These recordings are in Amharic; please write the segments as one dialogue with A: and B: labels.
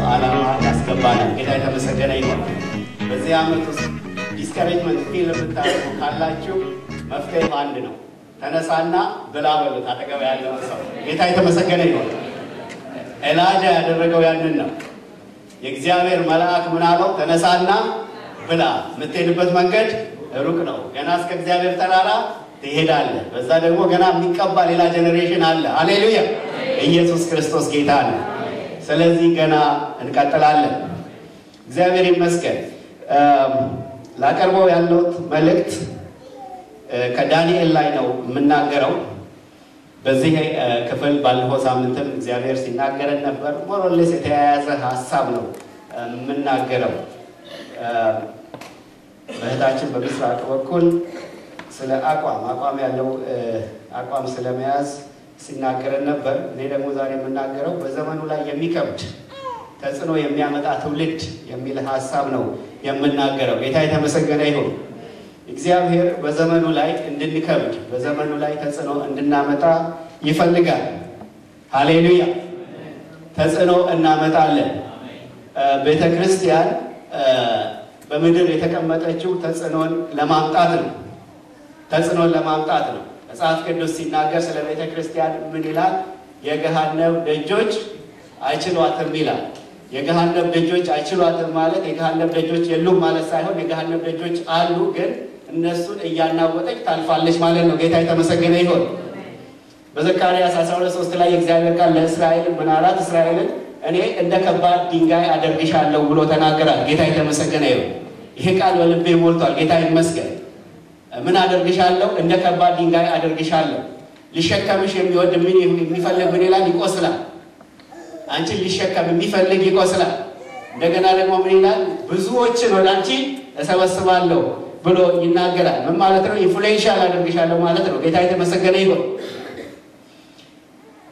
A: አላማ ያስገባናል። ጌታ የተመሰገነ ይሁን። በዚህ ዓመት ውስጥ ዲስከሬጅመንት ፊልም ብታደርጉ ካላችሁ መፍትሄው አንድ ነው። ተነሳና ብላ በሉት አጠገብ ያለው ሰው። ጌታ የተመሰገነ ይሁን። ኤላጃ ያደረገው ያንን ነው። የእግዚአብሔር መልአክ ምን አለው? ተነሳና ብላ፣ የምትሄድበት መንገድ ሩቅ ነው፣ ገና እስከ እግዚአብሔር ተራራ ትሄዳለህ። በዛ ደግሞ ገና የሚቀባ ሌላ ጄኔሬሽን አለ። ሃሌሉያ! ኢየሱስ ክርስቶስ ጌታ ነው። ስለዚህ ገና እንቀጥላለን። እግዚአብሔር ይመስገን። ላቀርበው ያለሁት መልእክት ከዳንኤል ላይ ነው የምናገረው። በዚህ ክፍል ባለፈው ሳምንትም እግዚአብሔር ሲናገረን ነበር። ሞሮሌስ የተያያዘ ሐሳብ ነው የምናገረው። በእህታችን በምስራቅ በኩል ስለ አቋም ያለው አቋም ስለመያዝ ሲናገረን ነበር። እኔ ደግሞ ዛሬ የምናገረው በዘመኑ ላይ የሚከብድ ተጽዕኖ የሚያመጣ ትውልድ የሚል ሐሳብ ነው የምናገረው። ጌታ የተመሰገነ ይሁን። እግዚአብሔር በዘመኑ ላይ እንድንከብድ፣ በዘመኑ ላይ ተጽዕኖ እንድናመጣ ይፈልጋል። ሃሌሉያ! ተጽዕኖ እናመጣለን። ቤተ ክርስቲያን በምድር የተቀመጠችው ተጽዕኖን ለማምጣት ነው። ተጽዕኖን ለማምጣት ነው። መጽሐፍ ቅዱስ ሲናገር ስለ ቤተ ክርስቲያን ምን ይላል? የገሃነም ደጆች አይችሏትም ይላል። የገሃነም ደጆች አይችሏትም ማለት የገሃነም ደጆች የሉም ማለት ሳይሆን የገሃነም ደጆች አሉ፣ ግን እነሱን እያናወጠች ታልፋለች ማለት ነው። ጌታ የተመሰገነ ይሁን። በዘካርያስ 12:3 ላይ የእግዚአብሔር ቃል ለእስራኤል ምን አላት? እስራኤልን እኔ እንደ ከባድ ድንጋይ አደርግሻለሁ ብሎ ተናገራል። ጌታ የተመሰገነ ይሁን። ይሄ ቃል በልቤ ሞልቷል። ጌታ ይመስገን። ምን አደርግሻለሁ? እንደ ከባድ ድንጋይ አደርግሻለሁ። ሊሸከምሽ የሚወድ የሚፈልግ ምን ይላል? ይቆስላል። አንቺን ሊሸከም የሚፈልግ ይቆስላል። እንደገና ደግሞ ምን ይላል? ብዙዎችን ወደ አንቺ እሰበስባለሁ ብሎ ይናገራል። ምን ማለት ነው? ኢንፍሉዌንሻል አደርግሻለሁ ማለት ነው። ጌታ የተመሰገነ ይሁን።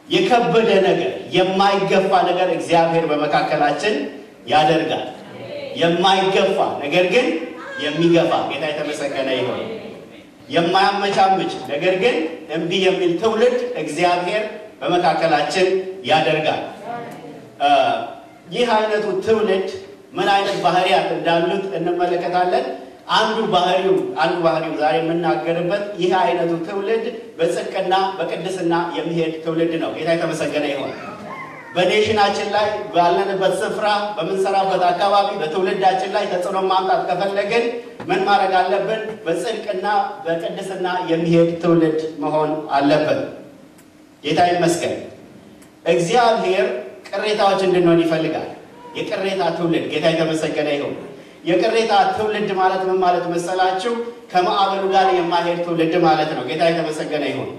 A: የከበደ ነገር፣ የማይገፋ ነገር እግዚአብሔር በመካከላችን ያደርጋል። የማይገፋ ነገር ግን የሚገፋ፣ ጌታ የተመሰገነ ይሁን። የማያመቻምች ነገር ግን እምቢ የሚል ትውልድ እግዚአብሔር በመካከላችን ያደርጋል። ይህ አይነቱ ትውልድ ምን አይነት ባህሪያት እንዳሉት እንመለከታለን። አንዱ ባህሪው ዛሬ የምናገርበት ይህ አይነቱ ትውልድ በጽድቅና በቅድስና የሚሄድ ትውልድ ነው። ጌታ የተመሰገነ ይሁን። በኔሽናችን ላይ ባለንበት ስፍራ በምንሰራበት አካባቢ በትውልዳችን ላይ ተጽዕኖ ማምጣት ከፈለግን ምን ማድረግ አለብን? በጽድቅና በቅድስና የሚሄድ ትውልድ መሆን አለብን። ጌታ ይመስገን። እግዚአብሔር ቅሬታዎች እንድንሆን ይፈልጋል። የቅሬታ ትውልድ። ጌታ የተመሰገነ ይሁን። የቅሬታ ትውልድ ማለት ምን ማለት መሰላችሁ? ከማዕበሉ ጋር የማይሄድ ትውልድ ማለት ነው። ጌታ የተመሰገነ ይሁን።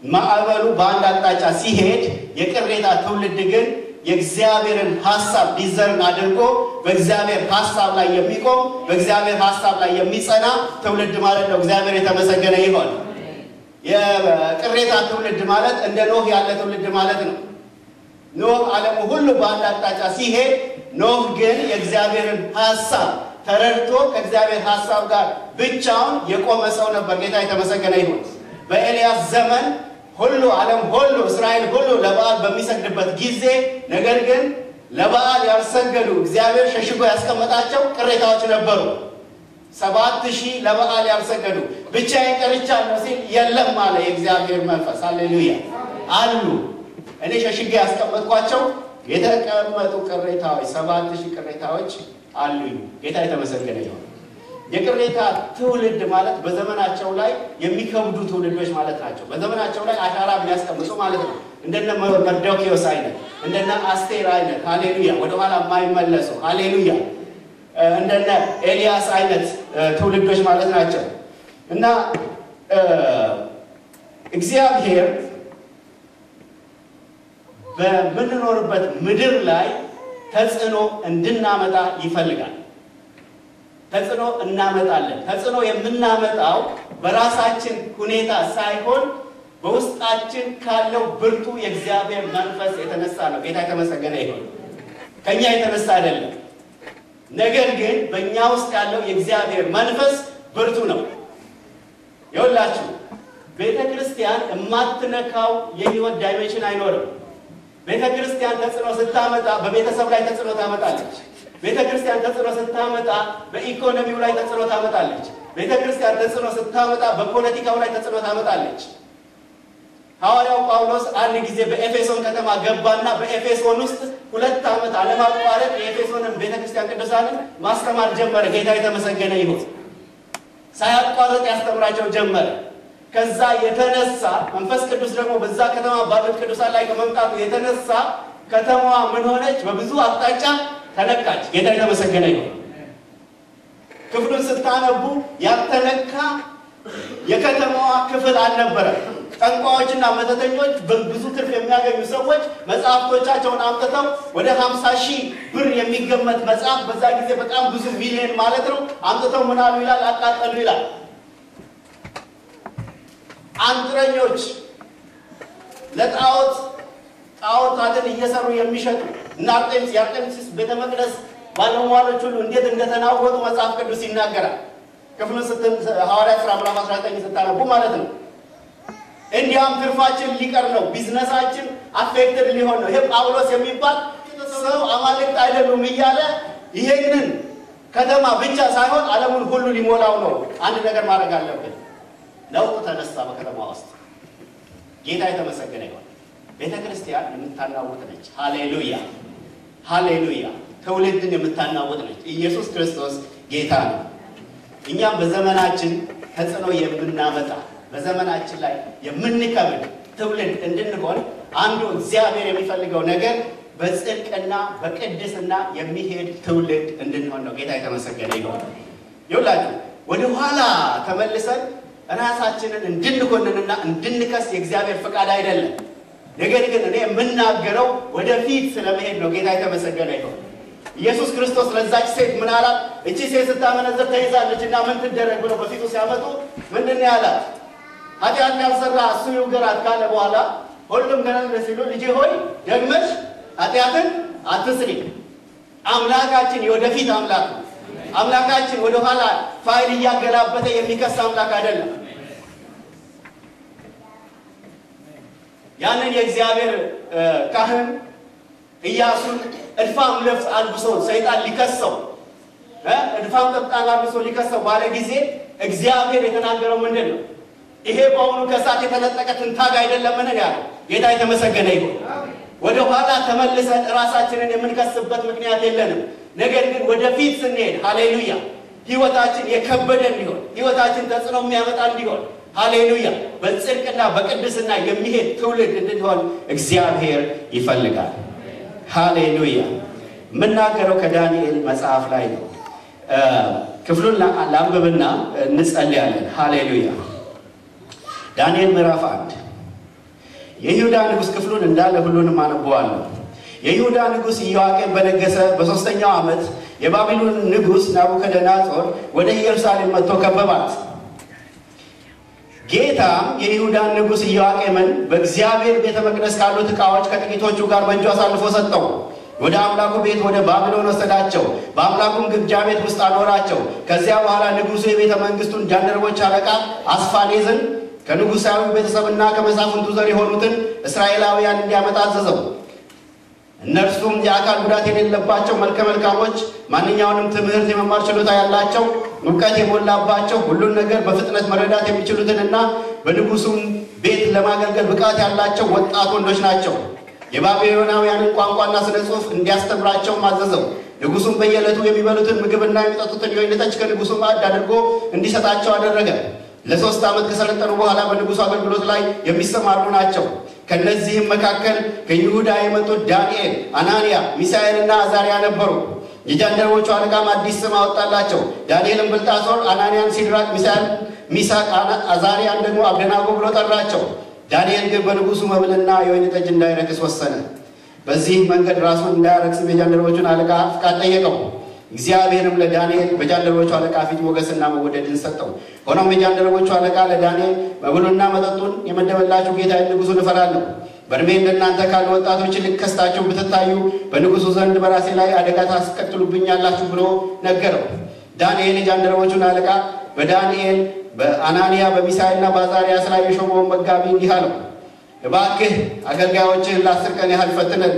A: ማዕበሉ በአንድ አቅጣጫ ሲሄድ፣ የቅሬታ ትውልድ ግን የእግዚአብሔርን ሐሳብ ዲዘርን አድርጎ በእግዚአብሔር ሐሳብ ላይ የሚቆም በእግዚአብሔር ሐሳብ ላይ የሚጸና ትውልድ ማለት ነው። እግዚአብሔር የተመሰገነ ይሁን። የቅሬታ ትውልድ ማለት እንደ ኖህ ያለ ትውልድ ማለት ነው። ኖህ ዓለሙ ሁሉ በአንድ አቅጣጫ ሲሄድ፣ ኖህ ግን የእግዚአብሔርን ሐሳብ ተረድቶ ከእግዚአብሔር ሐሳብ ጋር ብቻውን የቆመ ሰው ነበር። ጌታ የተመሰገነ ይሁን። በኤልያስ ዘመን ሁሉ ዓለም ሁሉ እስራኤል ሁሉ ለበዓል በሚሰግድበት ጊዜ ነገር ግን ለበዓል ያልሰገዱ እግዚአብሔር ሸሽጎ ያስቀመጣቸው ቅሬታዎች ነበሩ። 7,000 ለበዓል ያልሰገዱ። ብቻዬን ቀርቻለሁ ሲል የለም አለ የእግዚአብሔር መንፈስ። ሃሌሉያ! አሉ እኔ ሸሽጌ ያስቀመጥኳቸው የተቀመጡ ቅሬታዎች 7,000 ቅሬታዎች አሉኝ። ጌታ የተመሰገነ ይሁን። የቅሬታ ትውልድ ማለት በዘመናቸው ላይ የሚከብዱ ትውልዶች ማለት ናቸው። በዘመናቸው ላይ አሻራ የሚያስቀምጡ ማለት ነው። እንደነ መርዶክዮስ አይነት፣ እንደነ አስቴር አይነት፣ ሃሌሉያ፣ ወደኋላ የማይመለሱ ሃሌሉያ፣ እንደነ ኤልያስ አይነት ትውልዶች ማለት ናቸው። እና እግዚአብሔር በምንኖርበት ምድር ላይ ተጽዕኖ እንድናመጣ ይፈልጋል። ተጽዕኖ እናመጣለን። ተጽዕኖ የምናመጣው በራሳችን ሁኔታ ሳይሆን በውስጣችን ካለው ብርቱ የእግዚአብሔር መንፈስ የተነሳ ነው። ጌታ የተመሰገነ ይሁን። ከኛ የተነሳ አይደለም። ነገር ግን በእኛ ውስጥ ያለው የእግዚአብሔር መንፈስ ብርቱ ነው። ይኸውላችሁ ቤተክርስቲያን የማትነካው የህይወት ዳይሜንሽን አይኖርም። ቤተክርስቲያን ተጽዕኖ ስታመጣ በቤተሰብ ላይ ተጽዕኖ ታመጣለች። ቤተክርስቲያን ተጽዕኖ ስታመጣ በኢኮኖሚው ላይ ተጽዕኖ ታመጣለች። ቤተክርስቲያን ተጽዕኖ ስታመጣ በፖለቲካው ላይ ተጽዕኖ ታመጣለች። ሐዋርያው ጳውሎስ አንድ ጊዜ በኤፌሶን ከተማ ገባና በኤፌሶን ውስጥ 2 ዓመት አለማቋረጥ የኤፌሶንን ቤተክርስቲያን ቅዱሳንን ማስተማር ጀመረ። ጌታ የተመሰገነ ይሁን። ሳያቋርጥ ያስተምራቸው ጀመረ። ከዛ የተነሳ መንፈስ ቅዱስ ደግሞ በዛ ከተማ ባሉት ቅዱሳን ላይ ከመምጣቱ የተነሳ ከተማዋ ምን ሆነች? በብዙ አቅጣጫ ተነካች። ጌታ የተመሰገነ ይሁን። ክፍሉን ስታነቡ ያልተነካ የከተማዋ ክፍል አልነበረም። ጠንቋዮችና መተተኞች በብዙ ትርፍ የሚያገኙ ሰዎች መጽሐፍቶቻቸውን አምጥተው ወደ 50,000 ብር የሚገመት መጽሐፍ በዛ ጊዜ በጣም ብዙ ሚሊዮን ማለት ነው አምጥተው ምን አሉ ይላል? አቃጠሉ ይላል። አንጥረኞች ጣዖታትን እየሰሩ የሚሸጡ እና የአርጤምሲስ ቤተ መቅደስ ባለሟሎች ሁሉ እንዴት እንደተናወጡ መጽሐፍ ቅዱስ ይናገራል። ክፍሉን ሐዋርያት ሥራ ምዕራፍ 19 ስታነቡ ማለት ነው። እንዲያም ትርፋችን ሊቀር ነው፣ ቢዝነሳችን አፌክትድ ሊሆን ነው። ይሄ ጳውሎስ የሚባል ሰው አማልክት አይደሉም እያለ ይሄንን ከተማ ብቻ ሳይሆን ዓለሙን ሁሉ ሊሞላው ነው። አንድ ነገር ማድረግ አለብን። ለውጥ ተነሳ በከተማ ውስጥ። ጌታ የተመሰገነ ይሁን። ቤተክርስቲያን የምታናውጥ ነች። ሃሌሉያ ሃሌሉያ። ትውልድን የምታናውጥ ነች። ኢየሱስ ክርስቶስ ጌታ ነው። እኛም በዘመናችን ተጽዕኖ የምናመጣ በዘመናችን ላይ የምንከብድ ትውልድ እንድንሆን አንዱ እግዚአብሔር የሚፈልገው ነገር በጽድቅና በቅድስና የሚሄድ ትውልድ እንድንሆን ነው። ጌታ የተመሰገነ ይሁን። ይኸውላችሁ ወደ ኋላ ተመልሰን ራሳችንን እንድንኮንንና እንድንከስ የእግዚአብሔር ፈቃድ አይደለም። ነገር ግን እኔ የምናገረው ወደፊት ስለመሄድ ነው። ጌታ የተመሰገነ ይሁን። ኢየሱስ ክርስቶስ ለዛች ሴት ምን አላት? እቺ ሴት ስታመነዝር ተይዛለች እና ምን ትደረግ ብለው በፊቱ ሲያመጡ ምንድን ነው ያላት? ኃጢአት ያልሰራ እሱ ይውገራት ካለ በኋላ ሁሉም ገና ሲሉ ልጄ ሆይ ደግመሽ ኃጢአትን አትስሪ። አምላካችን የወደፊት አምላክ ነው። አምላካችን ወደ ኋላ ፋይል እያገላበጠ የሚከስ አምላክ አይደለም። ያንን የእግዚአብሔር ካህን ኢያሱን እድፋም ልብስ አልብሶ ሰይጣን ሊከሰው እድፋም ጠብጣን አልብሶ ሊከሰው ባለ ጊዜ እግዚአብሔር የተናገረው ምንድን ነው? ይሄ በአሁኑ ከእሳት የተነጠቀ ትንታግ አይደለምን ያለው። ጌታ የተመሰገነ ይሁን። ወደ ኋላ ተመልሰን ራሳችንን የምንከስበት ምክንያት የለንም። ነገር ግን ወደፊት ስንሄድ ሃሌሉያ ህይወታችን የከበደ እንዲሆን፣ ህይወታችን ተጽዕኖ የሚያመጣ እንዲሆን ሃሌሉያ በጽድቅና በቅድስና የሚሄድ ትውልድ እንድንሆን እግዚአብሔር ይፈልጋል። ሃሌሉያ። የምናገረው ከዳንኤል መጽሐፍ ላይ ነው። ክፍሉን ላንብብና እንጸልያለን። ሃሌሉያ። ዳንኤል ምዕራፍ 1 የይሁዳ ንጉሥ ክፍሉን እንዳለ ሁሉንም አነበዋለሁ። የይሁዳ ንጉሥ ኢዮአቄም በነገሰ በ3ኛው ዓመት የባቢሎን ንጉሥ ናቡከደነፆር ወደ ኢየሩሳሌም መጥቶ ከበባት። ጌታም የይሁዳን ንጉሥ ኢዮአቄምን በእግዚአብሔር ቤተ መቅደስ ካሉት ዕቃዎች ከጥቂቶቹ ጋር በእጁ አሳልፎ ሰጠው። ወደ አምላኩ ቤት ወደ ባቢሎን ወሰዳቸው። በአምላኩም ግምጃ ቤት ውስጥ አኖራቸው። ከዚያ በኋላ ንጉሡ የቤተ መንግሥቱን ጃንደረቦች አለቃ አስፋኔዝን ከንጉሳዊ ቤተሰብና ከመሳፍንቱ ዘር የሆኑትን እስራኤላውያን እንዲያመጣ አዘዘው። እነርሱም የአካል ጉዳት የሌለባቸው መልከ መልካሞች፣ ማንኛውንም ትምህርት የመማር ችሎታ ያላቸው፣ እውቀት የሞላባቸው፣ ሁሉን ነገር በፍጥነት መረዳት የሚችሉትንና በንጉሱም ቤት ለማገልገል ብቃት ያላቸው ወጣት ወንዶች ናቸው። የባቢሎናውያንን ቋንቋና ስነ ጽሑፍ እንዲያስተምራቸው አዘዘው። ንጉሱም በየዕለቱ የሚበሉትን ምግብና የሚጠጡትን የወይን ጠጅ ከንጉሱ ማዕድ አድርጎ እንዲሰጣቸው አደረገ። ለ3 ዓመት ከሰለጠኑ በኋላ በንጉሱ አገልግሎት ላይ የሚሰማሩ ናቸው። ከነዚህም መካከል ከይሁዳ የመጡት ዳንኤል፣ አናንያ፣ ሚሳኤልና አዛሪያ ነበሩ። የጃንደረቦቹ አለቃም አዲስ ስም አወጣላቸው። ዳንኤልን ብልጣሶር፣ አናንያን ሲድራቅ፣ ሚሳቅ፣ አዛሪያን ደግሞ አብደናጎ ብሎ ጠራቸው። ዳንኤል ግን በንጉሱ መብልና የወይን ጠጅ እንዳይረክስ ወሰነ። በዚህ መንገድ ራሱን እንዳያረክስም የጃንደረቦቹን አለቃ ፍቃድ ጠየቀው። እግዚአብሔርም ለዳንኤል በጃንደረቦቹ አለቃ ፊት ሞገስና መወደድን ሰጠው። ሆኖም የጃንደረቦቹ አለቃ ለዳንኤል መብሉና መጠጡን የመደበላችሁ ጌታ ንጉሱን እፈራለሁ። በእድሜ እንደናንተ ካሉ ወጣቶች ይልቅ ከስታችሁ ብትታዩ በንጉሱ ዘንድ በራሴ ላይ አደጋ ታስከትሉብኛላችሁ ብሎ ነገረው። ዳንኤል የጃንደረቦቹን አለቃ በዳንኤል በአናንያ በሚሳኤልና በአዛርያስ ላይ የሾመውን መጋቢ እንዲህ አለው፣ እባክህ አገልጋዮችህን ለ10 ቀን ያህል ፈትነን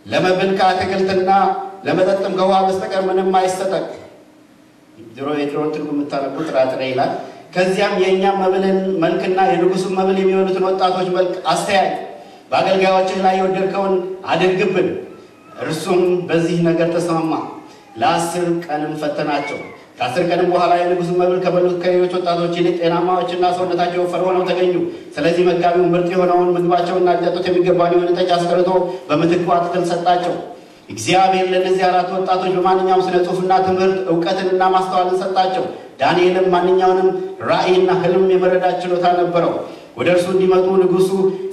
A: ለመብል ከአትክልትና ለመጠጥም ከውሃ በስተቀር ምንም አይሰጠን። የድሮውን ትርጉም የምታነቡ ጥራጥሬ ይላል። ከዚያም የእኛም መብልን መልክና የንጉሱን መብል የሚሆኑትን ወጣቶች መልክ አስተያይ፣ በአገልጋዮችህ ላይ የወደድከውን አድርግብን። እርሱም በዚህ ነገር ተስማማ። ለ10 ቀንም ፈተናቸው። ከ10 ቀንም በኋላ የንጉሱን መብል ከበሉት ከሌሎች ወጣቶች ይልቅ ጤናማዎችና ሰውነታቸው ወፈር ሆነው ተገኙ። ስለዚህ መጋቢው ምርጥ የሆነውን ምግባቸውና ሊጠጡት የሚገባውን የወይን ጠጅ አስቀርቶ በምትኩ አትክልት ሰጣቸው። እግዚአብሔር ለእነዚህ 4 ወጣቶች በማንኛውም ስነ ጽሑፍና ትምህርት እውቀትንና ማስተዋልን ሰጣቸው። ዳንኤልም ማንኛውንም ራእይና ህልም የመረዳት ችሎታ ነበረው። ወደ እርሱ እንዲመጡ ንጉሱ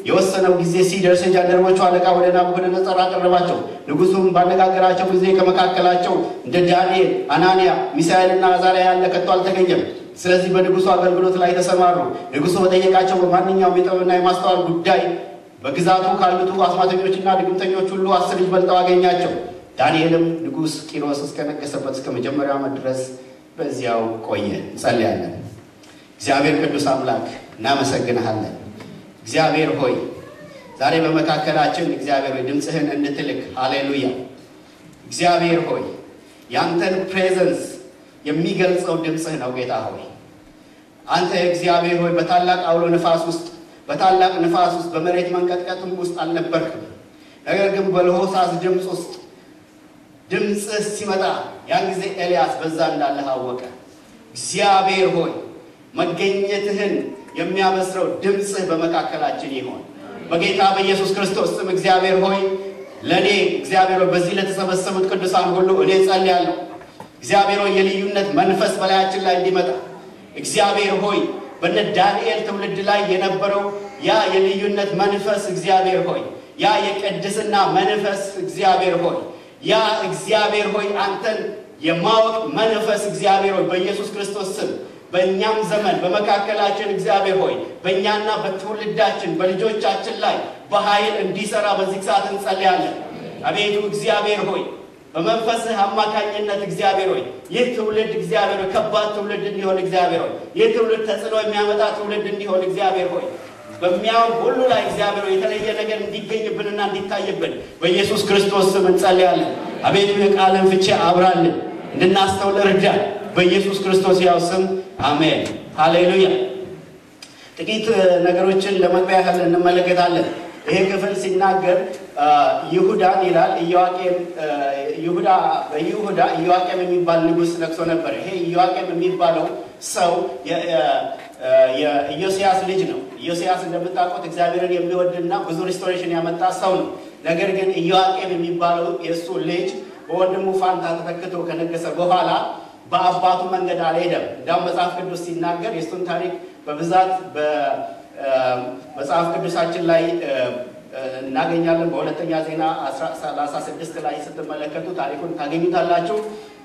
A: የወሰነው ጊዜ ሲደርስ የጃንደረቦቹ አለቃ ወደ ናቡከደነፆር አቀረባቸው። ንጉሱም ባነጋገራቸው ጊዜ ከመካከላቸው እንደ ዳንኤል፣ አናንያ፣ ሚሳኤልና አዛርያ ያለ ከቶ አልተገኘም። ስለዚህ በንጉሱ አገልግሎት ላይ ተሰማሩ። ንጉሱ በጠየቃቸው በማንኛውም የጥበብና የማስተዋል ጉዳይ በግዛቱ ካሉት አስማተኞችና ድግምተኞች ሁሉ 10 ልጅ በልጠው አገኛቸው። ዳንኤልም ንጉስ ቂሮስ እስከነገሰበት እስከ መጀመሪያው ዓመት ድረስ በዚያው ቆየ። እንጸልያለን። እግዚአብሔር ቅዱስ አምላክ እናመሰግንሃለን። እግዚአብሔር ሆይ ዛሬ በመካከላችን እግዚአብሔር ሆይ ድምጽህን እንድትልክ ሃሌሉያ። እግዚአብሔር ሆይ ያንተን ፕሬዘንስ የሚገልጸው ድምጽህ ነው። ጌታ ሆይ አንተ እግዚአብሔር ሆይ በታላቅ አውሎ ንፋስ ውስጥ በመሬት መንቀጥቀጥም ውስጥ አልነበርክም። ነገር ግን በለሆሳስ ድምጽ ውስጥ ድምጽህ ሲመጣ ያን ጊዜ ኤልያስ በዛ እንዳለ አወቀ። እግዚአብሔር ሆይ መገኘትህን የሚያበስረው ድምጽህ በመካከላችን ይሆን በጌታ በኢየሱስ ክርስቶስ ስም። እግዚአብሔር ሆይ ለኔ እግዚአብሔር ሆይ በዚህ ለተሰበሰቡት ቅዱሳን ሁሉ እኔ ጸልያለሁ። እግዚአብሔር ሆይ የልዩነት መንፈስ በላያችን ላይ እንዲመጣ እግዚአብሔር ሆይ በነ ዳንኤል ትውልድ ላይ የነበረው ያ የልዩነት መንፈስ እግዚአብሔር ሆይ ያ የቅድስና መንፈስ እግዚአብሔር ሆይ ያ እግዚአብሔር ሆይ አንተን የማወቅ መንፈስ እግዚአብሔር ሆይ በኢየሱስ ክርስቶስ ስም በእኛም ዘመን በመካከላችን እግዚአብሔር ሆይ በእኛና በትውልዳችን በልጆቻችን ላይ በኃይል እንዲሰራ በዚህ ሰዓት እንጸልያለን። አቤቱ እግዚአብሔር ሆይ በመንፈስህ አማካኝነት እግዚአብሔር ሆይ ይህ ትውልድ እግዚአብሔር ሆይ ከባድ ትውልድ እንዲሆን እግዚአብሔር ሆይ ይህ ትውልድ ተጽዕኖ የሚያመጣ ትውልድ እንዲሆን እግዚአብሔር ሆይ በሚያው ሁሉ ላይ እግዚአብሔር ሆይ የተለየ ነገር እንዲገኝብንና እንዲታይብን በኢየሱስ ክርስቶስ ስም እንጸልያለን። አቤቱ የቃልን ፍቺ አብራልን እንድናስተውል እርዳን። በኢየሱስ ክርስቶስ ያው ስም አሜን ሃሌሉያ። ጥቂት ነገሮችን ለመግቢያ ያህል እንመለከታለን። ይሄ ክፍል ሲናገር ይሁዳን ይላል። ኢዮአቄም የሚባል ንጉስ ነግሶ ነበር። ይሄ ኢዮአቄም የሚባለው ሰው የኢዮስያስ ልጅ ነው። ኢዮስያስ እንደምታውቁት እግዚአብሔርን የሚወድና ብዙ ሪስቶሬሽን ያመጣ ሰው ነው። ነገር ግን ኢዮአቄም የሚባለው የእሱ ልጅ በወንድሙ ፋንታ ተተክቶ ከነገሰ በኋላ በአባቱ መንገድ አልሄደም። እንዳውም መጽሐፍ ቅዱስ ሲናገር የእሱን ታሪክ በብዛት በመጽሐፍ ቅዱሳችን ላይ እናገኛለን። በሁለተኛ ዜና 36 ላይ ስትመለከቱ ታሪኩን ታገኙታላችሁ።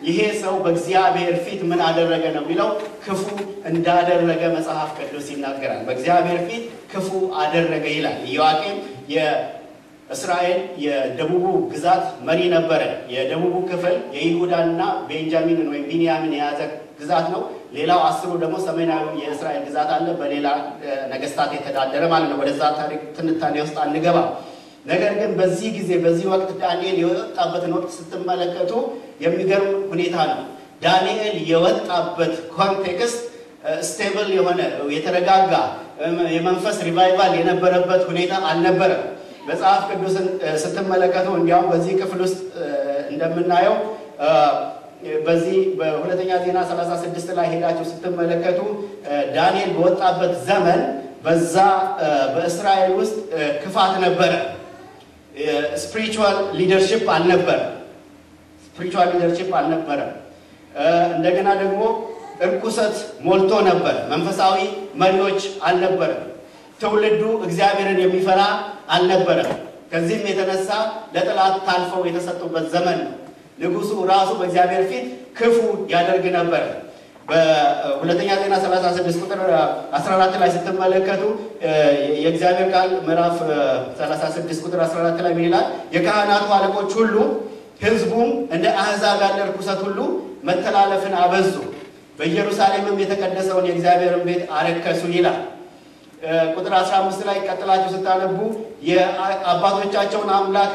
A: ይሄ ሰው በእግዚአብሔር ፊት ምን አደረገ ነው የሚለው፣ ክፉ እንዳደረገ መጽሐፍ ቅዱስ ይናገራል። በእግዚአብሔር ፊት ክፉ አደረገ ይላል። ኢዮአቄም የእስራኤል የደቡቡ ግዛት መሪ ነበረ። የደቡቡ ክፍል የይሁዳና ቤንጃሚንን ወይም ቢንያምን የያዘ ግዛት ነው። ሌላው 10 ደግሞ ሰሜናዊ የእስራኤል ግዛት አለ፣ በሌላ ነገስታት የተዳደረ ማለት ነው። ወደዛ ታሪክ ትንታኔ ውስጥ አንገባ። ነገር ግን በዚህ ጊዜ በዚህ ወቅት ዳንኤል የወጣበትን ወቅት ስትመለከቱ የሚገርም ሁኔታ ነው። ዳንኤል የወጣበት ኮንቴክስት ስቴብል የሆነ የተረጋጋ የመንፈስ ሪቫይቫል የነበረበት ሁኔታ አልነበረም። መጽሐፍ ቅዱስን ስትመለከቱ እንዲያውም በዚህ ክፍል ውስጥ እንደምናየው በዚህ በሁለተኛ ዜና 36 ላይ ሄዳችሁ ስትመለከቱ ዳንኤል በወጣበት ዘመን በዛ በእስራኤል ውስጥ ክፋት ነበረ። ስፒሪቹዋል ሊደርሺፕ አልነበረ። እንደገና ደግሞ እርኩሰት ሞልቶ ነበር። መንፈሳዊ መሪዎች አልነበረ። ትውልዱ እግዚአብሔርን የሚፈራ አልነበረ። ከዚህም የተነሳ ለጠላት ታልፈው የተሰጡበት ዘመን ነው። ንጉሱ ራሱ በእግዚአብሔር ፊት ክፉ ያደርግ ነበር። በሁለተኛ ዜና 36 ቁጥር 14 ላይ ስትመለከቱ የእግዚአብሔር ቃል ምዕራፍ 36 ቁጥር 14 ላይ ምን ይላል? የካህናቱ አለቆች ሁሉ ሕዝቡም እንደ አሕዛብ ያለ ርኩሰት ሁሉ መተላለፍን አበዙ። በኢየሩሳሌምም የተቀደሰውን የእግዚአብሔርን ቤት አረከሱ ይላል። ቁጥር 15 ላይ ቀጥላችሁ ስታነቡ የአባቶቻቸውን አምላክ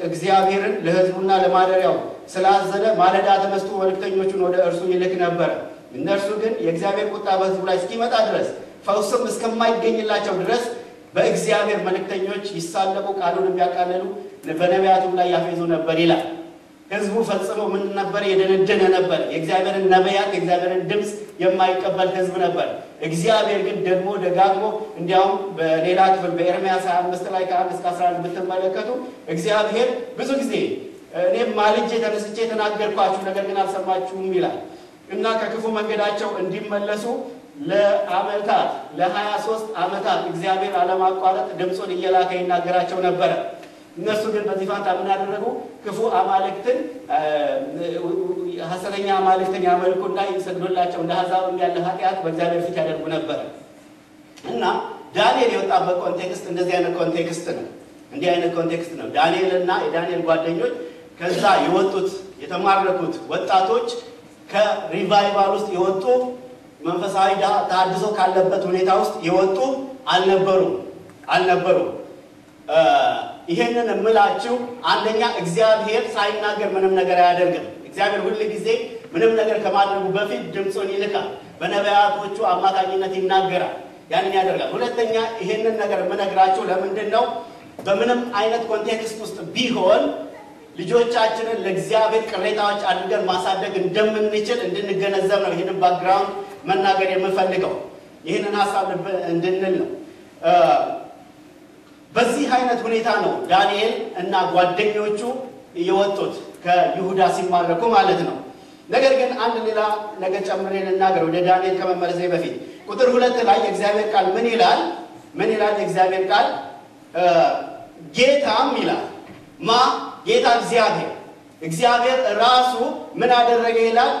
A: እግዚአብሔርን ለሕዝቡና ለማደሪያው ስላዘነ ማለዳ ተነስቶ መልእክተኞቹን ወደ እርሱ ይልክ ነበር። እነርሱ ግን የእግዚአብሔር ቁጣ በሕዝቡ ላይ እስኪመጣ ድረስ ፈውስም እስከማይገኝላቸው ድረስ በእግዚአብሔር መልእክተኞች ይሳለቁ፣ ቃሉን የሚያቃልሉ በነቢያቱም ላይ ያፌዙ ነበር ይላል። ሕዝቡ ፈጽመው ምን ነበር? የደነደነ ነበር። የእግዚአብሔርን ነቢያት የእግዚአብሔርን ድምፅ የማይቀበል ሕዝብ ነበር። እግዚአብሔር ግን ደግሞ ደጋግሞ እንዲያውም በሌላ ክፍል በኤርምያስ 25 ላይ ከ1 እስከ 11 ብትመለከቱ እግዚአብሔር ብዙ ጊዜ እኔም ማልጄ ተነስቼ ተናገርኳችሁ ነገር ግን አልሰማችሁም ይላል እና ከክፉ መንገዳቸው እንዲመለሱ ለዓመታት ለ23 ዓመታት እግዚአብሔር አለማቋረጥ ድምፁን እየላከ ይናገራቸው ነበር። እነሱ ግን በዚህ ፋንታ ምን አደረጉ? ክፉ አማልክትን ሐሰተኛ አማልክትን ያመልኩና ይሰግዱላቸው እንደ አሕዛብም ያለ ኃጢአት በእግዚአብሔር ፊት ያደርጉ ነበር እና ዳንኤል የወጣበት ኮንቴክስት እንደዚህ አይነት ኮንቴክስት ነው። እንዲህ አይነት ኮንቴክስት ነው። ዳንኤልና የዳንኤል ጓደኞች ከዛ የወጡት የተማረኩት ወጣቶች ከሪቫይቫል ውስጥ የወጡ መንፈሳዊ ተሐድሶ ካለበት ሁኔታ ውስጥ የወጡ አልነበሩ። ይሄንን እምላችሁ አንደኛ እግዚአብሔር ሳይናገር ምንም ነገር አያደርግም። እግዚአብሔር ሁሉ ጊዜ ምንም ነገር ከማድረጉ በፊት ድምፁን ይልካል፣ በነቢያቶቹ አማካኝነት ይናገራል፣ ያንን ያደርጋል። ሁለተኛ ይሄንን ነገር የምነግራችሁ ለምንድን ነው? በምንም አይነት ኮንቴክስት ውስጥ ቢሆን ልጆቻችንን ለእግዚአብሔር ቅሬታዎች አድርገን ማሳደግ እንደምንችል እንድንገነዘብ ነው ይህንን ባክግራውንድ መናገር የምፈልገው። ይህንን ሐሳብ እንድንል ነው። በዚህ አይነት ሁኔታ ነው ዳንኤል እና ጓደኞቹ የወጡት ከይሁዳ ሲማረኩ ማለት ነው። ነገር ግን አንድ ሌላ ነገር ጨምሬ ልናገር ወደ ዳንኤል ከመመለሴ በፊት ቁጥር 2 ላይ የእግዚአብሔር ቃል ምን ይላል? የእግዚአብሔር ቃል ጌታም ይላል ጌታ እግዚአብሔር ራሱ ምን አደረገ ይላል?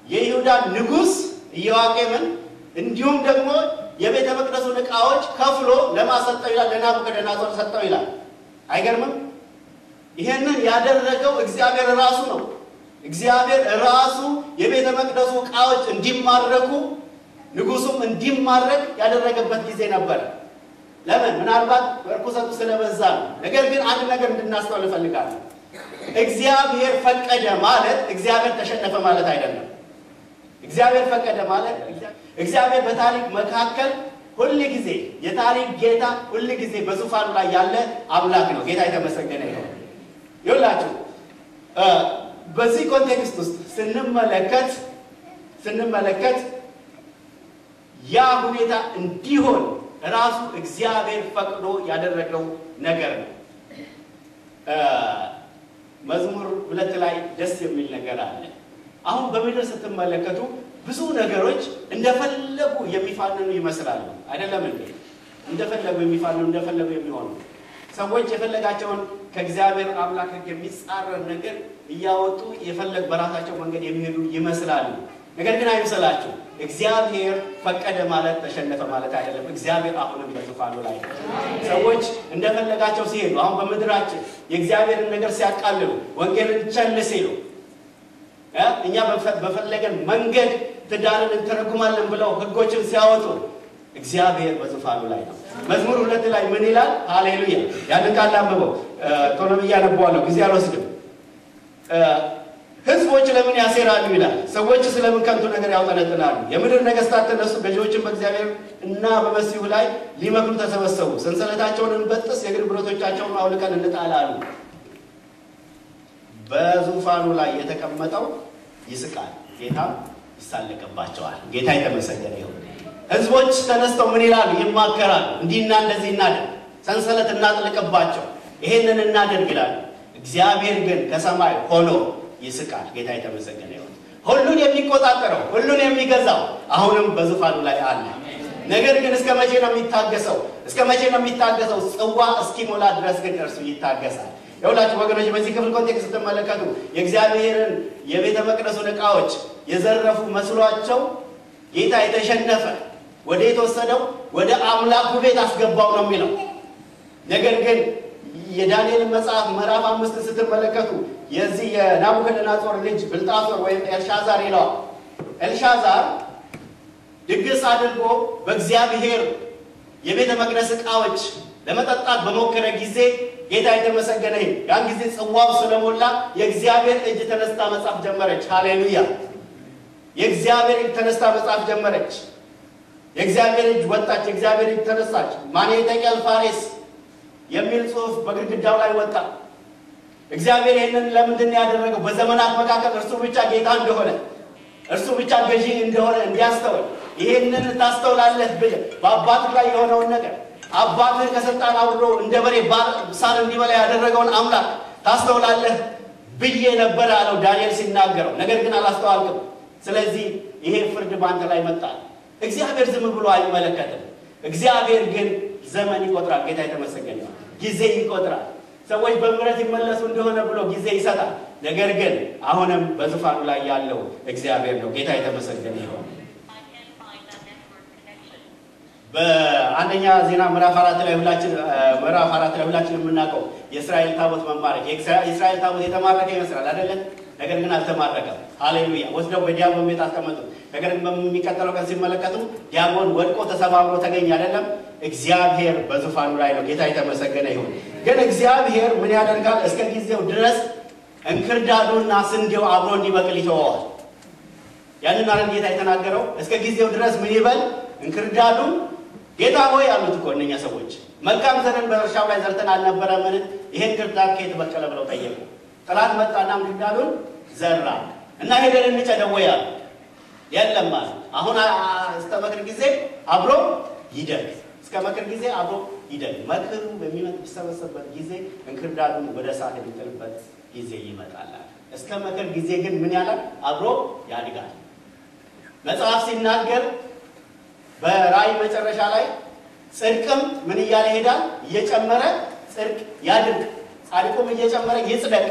A: የይሁዳ ንጉሥ ኢዮአቄምን እንዲሁም ደግሞ የቤተ መቅደሱን ዕቃዎች ከፍሎ ለማሰጠው ይላል ለናቡከደነፆር ሰጠው ይላል። አይገርምም? ይሄንን ያደረገው እግዚአብሔር ራሱ ነው። እግዚአብሔር ራሱ የቤተ መቅደሱ ዕቃዎች እንዲማረኩ ንጉሱም እንዲማረክ ያደረገበት ጊዜ ነበር። ለምን? ምናልባት በርኩሰቱ ስለበዛ ነው። ነገር ግን አንድ ነገር እንድናስተውል እፈልጋለሁ። እግዚአብሔር ፈቀደ ማለት እግዚአብሔር ተሸነፈ ማለት አይደለም። እግዚአብሔር ፈቀደ ማለት እግዚአብሔር በታሪክ መካከል ሁሉ ጊዜ የታሪክ ጌታ ሁሉ ጊዜ በዙፋኑ ላይ ያለ አምላክ ነው። ጌታ የተመሰገነ ይሁን። ይኸውላችሁ በዚህ ኮንቴክስት ውስጥ ስንመለከት ያ ሁኔታ እንዲሆን ራሱ እግዚአብሔር ፈቅዶ ያደረገው ነገር ነው። መዝሙር 2 ላይ ደስ የሚል ነገር አለ። አሁን በምድር ስትመለከቱ ብዙ ነገሮች እንደፈለጉ የሚፋንኑ ይመስላሉ። አይደለም እንዴ? እንደፈለጉ የሚፋንኑ እንደፈለጉ የሚሆኑ ሰዎች የፈለጋቸውን ከእግዚአብሔር አምላክ የሚጻረር ነገር እያወጡ በራሳቸው መንገድ የሚሄዱ ይመስላሉ። ነገር ግን አይመስላችሁ። እግዚአብሔር ፈቀደ ማለት ተሸነፈ ማለት አይደለም። እግዚአብሔር አሁንም በዙፋኑ ላይ ነው። ሰዎች እንደፈለጋቸው ሲሄዱ አሁን በምድራችን የእግዚአብሔርን ነገር ሲያቃልሉ ወንጌልን ቸል ሲሉ እኛ በፈለገን መንገድ ትዳርን እንተረጉማለን ብለው ሕጎችን ሲያወጡ እግዚአብሔር በዙፋኑ ላይ ነው። መዝሙር 2 ላይ ምን ይላል? ሃሌሉያ! ያንን ቃል አንብበው ቶሎ ብዬ አነበዋለሁ፣ ጊዜ አልወስድም። ሕዝቦች ለምን ያሴራሉ ይላል። ሰዎች ስለምን ከንቱ ነገር ያውጠነጥናሉ? የምድር ነገስታት ተነሱ፣ ገዢዎችን በእግዚአብሔር እና በመሲሁ ላይ ሊመክሩ ተሰበሰቡ። ሰንሰለታቸውን እንበጥስ፣ የእግር ብረቶቻቸውን አውልቀን እንጣል አሉ። በዙፋኑ ላይ የተቀመጠው ይስቃል፣ ጌታም ይሳለቅባቸዋል። ጌታ የተመሰገነ ይሁን። ሕዝቦች ተነስተው ምን ይላሉ? ይማከራሉ። እንዲህና እንደዚህ እናድርግ፣ ሰንሰለት እናጥልቅባቸው፣ ይሄንን እናድርግ ይላሉ። እግዚአብሔር ግን ከሰማይ ሆኖ ይስቃል። ጌታ የተመሰገነ ይሁን። ሁሉን የሚቆጣጠረው ሁሉን የሚገዛው አሁንም በዙፋኑ ላይ አለ። ነገር ግን እስከ መቼ ነው የሚታገሰው? ጽዋ እስኪሞላ ድረስ ግን እርሱ ይታገሳል። የሁላችሁ ወገኖች በዚህ ክፍል ኮንቴክስት ስትመለከቱ የእግዚአብሔርን የቤተ መቅደሱን ዕቃዎች የዘረፉ መስሏቸው ጌታ የተሸነፈ ወደ የተወሰደው ወደ አምላኩ ቤት አስገባው ነው የሚለው። ነገር ግን የዳንኤልን መጽሐፍ ምዕራፍ 5 ስትመለከቱ የዚህ የናቡከደነፆር ልጅ ብልጣሶር ወይም ኤልሻዛር ይለዋል። ኤልሻዛር ድግስ አድርጎ በእግዚአብሔር የቤተ መቅደስ ዕቃዎች ለመጠጣት በሞከረ ጊዜ ጌታ የተመሰገነ ይሁን። ያን ጊዜ ጽዋው ስለሞላ የእግዚአብሔር እጅ ተነስታ መጻፍ ጀመረች። ሃሌሉያ! የእግዚአብሔር እጅ ተነስታ መጻፍ ጀመረች። የእግዚአብሔር እጅ ወጣች። የእግዚአብሔር እጅ ተነሳች። ማኔ ተቀል ፋሬስ የሚል ጽሑፍ በግድግዳው ላይ ወጣ። እግዚአብሔር ይህንን ለምንድን ያደረገው? በዘመናት መካከል እርሱ ብቻ ጌታ እንደሆነ፣ እርሱ ብቻ ገዢ እንደሆነ እንዲያስተውል። ይሄንን ታስተውላለህ ብለህ በአባትህ ላይ የሆነውን ነገር አባትህ ከስልጣን አውርዶ እንደ በሬ ሳር እንዲበላ ያደረገውን አምላክ ታስተውላለህ ብዬ ነበር አለው ዳንኤል ሲናገረው። ነገር ግን አላስተዋልክም። ስለዚህ ይሄ ፍርድ ባንተ ላይ መጣ። እግዚአብሔር ዝም ብሎ አይመለከትም። እግዚአብሔር ግን ዘመን ይቆጥራል። ጌታ የተመሰገነ ይሁን። ጊዜ ይቆጥራል። ሰዎች በምህረት ይመለሱ እንደሆነ ብሎ ጊዜ ይሰጣል። ነገር ግን አሁንም በዙፋኑ ላይ ያለው እግዚአብሔር ነው። ጌታ የተመሰገነ ይሁን። በአንደኛ ዜና ምዕራፍ 4 ላይ ሁላችን የምናውቀው የእስራኤል ታቦት መማረክ። የእስራኤል ታቦት የተማረከ ይመስላል አይደለ? ነገር ግን አልተማረከም። ሃሌሉያ! ወስደው በዲያጎን ቤት አስቀመጡት። ነገር ግን በሚቀጥለው ቀን ሲመለከቱ ዲያጎን ወድቆ ተሰባብሮ ተገኘ አይደለም? እግዚአብሔር በዙፋኑ ላይ ነው። ጌታ የተመሰገነ ይሁን። ግን እግዚአብሔር ምን ያደርጋል? እስከ ጊዜው ድረስ እንክርዳዱና ስንዴው አብሮ እንዲበቅል ይተወዋል። ያንን አረን ጌታ የተናገረው እስከ ጊዜው ድረስ ምን ይበል? እንክርዳዱ ጌታ ሆይ አሉት እኮ እነኛ ሰዎች መልካም ዘርን በእርሻው ላይ ዘርተን አልነበረምን? ይሄን ክርዳድ ከየት በቀለ ብለው ጠየቁ። ጠላት መጣና እንክርዳዱን ዘራ እና ሄደን እንጨደው ያሉ የለም ማለት አሁን እስከ መከር ጊዜ አብሮ ይደግ እስከ መከር ጊዜ አብሮ ይደግ። መከሩ በሚሰበሰብበት ጊዜ እንክርዳዱን ወደ እሳት የሚጥልበት ጊዜ ይመጣል። እስከ መከር ጊዜ ግን ምን ያላል? አብሮ ያድጋል። መጽሐፍ ሲናገር በራእይ መጨረሻ ላይ ጽድቅም ምን እያለ ይሄዳል? እየጨመረ ጽድቅ ያድርግ፣ ጻድቁም እየጨመረ ይጽደቅ፣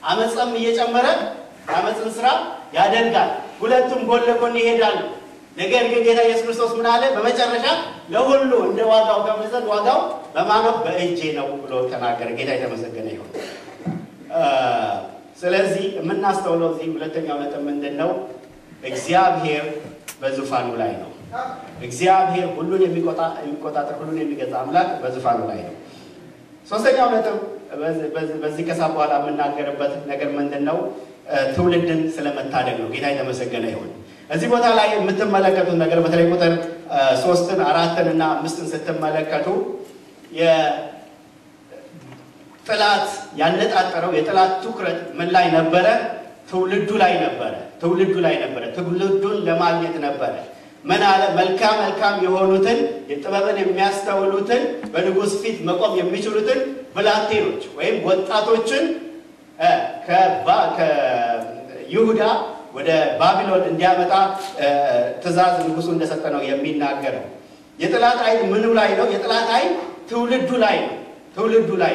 A: አመጽም እየጨመረ የአመጽን ስራ ያደርጋል። ሁለቱም ጎን ለጎን ይሄዳሉ። ነገር ግን ጌታ ኢየሱስ ክርስቶስ ምን አለ? በመጨረሻ ለሁሉ እንደ ዋጋው ከመዘን ዋጋው በማኖር በእጄ ነው ብሎ ተናገረ። ጌታ የተመሰገነ ይሁን። ስለዚህ የምናስተውለው እዚህ ሁለተኛው ነጥብ ምንድነው? እግዚአብሔር በዙፋኑ ላይ ነው። እግዚአብሔር ሁሉን የሚቆጣጠር ሁሉን የሚገዛ አምላክ በዙፋኑ ላይ ነው። ሶስተኛው ነጥብ በዚህ ከሳ በኋላ የምናገርበት ነገር ምንድነው? ትውልድን ስለመታደግ ነው። ጌታ የተመሰገነ ይሁን። እዚህ ቦታ ላይ የምትመለከቱት ነገር በተለይ ቁጥር 3ን 4ን እና 5ን ስትመለከቱ የጥላት ያነጣጠረው የጥላት ትኩረት ምን ላይ ነበረ? ትውልዱ ላይ ነበረ። ትውልዱን ለማግኘት ነበረ። ምን አለ? መልካም የሆኑትን የጥበብን የሚያስተውሉትን በንጉሥ ፊት መቆም የሚችሉትን ብላቴኖች ወይም ወጣቶችን ከይሁዳ ወደ ባቢሎን እንዲያመጣ ትእዛዝ ንጉሱ እንደሰጠ ነው የሚናገረው። የጥላት አይን ምኑ ላይ ነው? የጥላት አይን ትውልዱ ላይ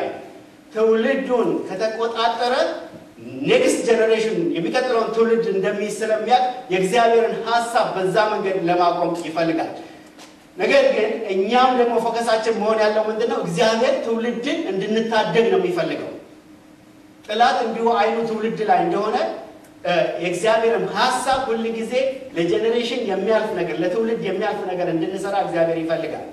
A: ነው። ትውልዱን ከተቆጣጠረ ኔክስት ጀነሬሽን የሚቀጥለውን ትውልድ እንደሚስለሚያል የእግዚአብሔርን ሐሳብ በዛ መንገድ ለማቆም ይፈልጋል። ነገር ግን እኛም ደግሞ ፎከሳችን መሆን ያለው ምንድነው? እግዚአብሔር ትውልድን እንድንታደግ ነው የሚፈልገው። ጥላት እንዲሁ አይኑ ትውልድ ላይ እንደሆነ የእግዚአብሔርን ሐሳብ ሁሉ ጊዜ ለጀነሬሽን የሚያልፍ ነገር ለትውልድ የሚያልፍ ነገር እንድንሰራ እግዚአብሔር ይፈልጋል።